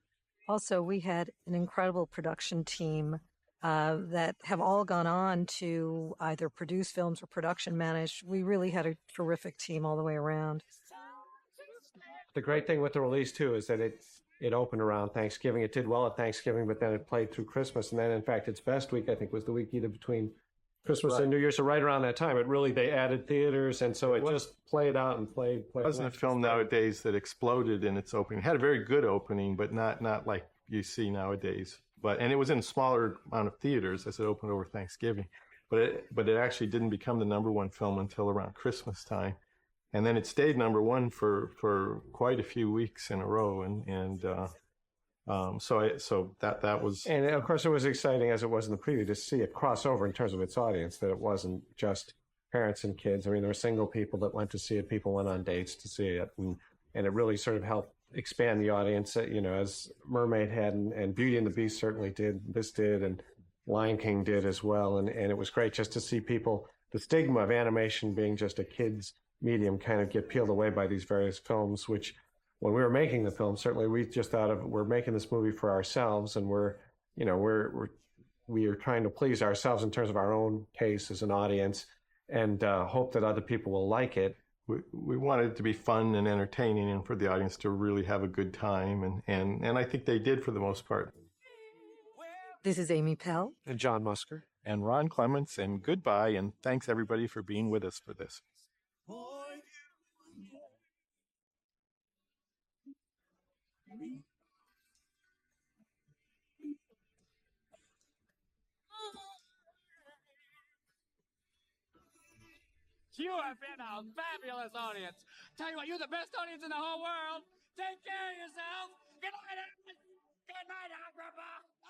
Also, we had an incredible production team that have all gone on to either produce films or production manage. We really had a terrific team all the way around. The great thing with the release, too, is that it opened around Thanksgiving. It did well at Thanksgiving, but then it played through Christmas. And then, in fact, its best week, I think, was the week either between Christmas and New Year. So right around that time, they added theaters, and so it just played out and played. It wasn't a film nowadays that exploded in its opening. It had a very good opening, but not like you see nowadays. And it was in a smaller amount of theaters as it opened over Thanksgiving. But it actually didn't become the number one film until around Christmas time. and then it stayed #1 for quite a few weeks in a row, so that was. And of course, it was exciting as it was in the preview to see it cross over in terms of its audience. That it wasn't just parents and kids. I mean, there were single people that went to see it. People went on dates to see it, and it really sort of helped expand the audience. You know, as Mermaid had, and Beauty and the Beast certainly did. This did, and Lion King did as well. And it was great just to see people. The stigma of animation being just a kid's medium kind of get peeled away by these various films, which when we were making the film, certainly we just thought of, we're making this movie for ourselves, and we are trying to please ourselves in terms of our own taste as an audience, and hope that other people will like it. We wanted it to be fun and entertaining, and for the audience to really have a good time, and I think they did for the most part. This is Amy Pell. And John Musker. And Ron Clements, and goodbye, and thanks everybody for being with us for this. You have been a fabulous audience. Tell you what, you're the best audience in the whole world. Take care of yourself. Good night, Good night, Agrabah.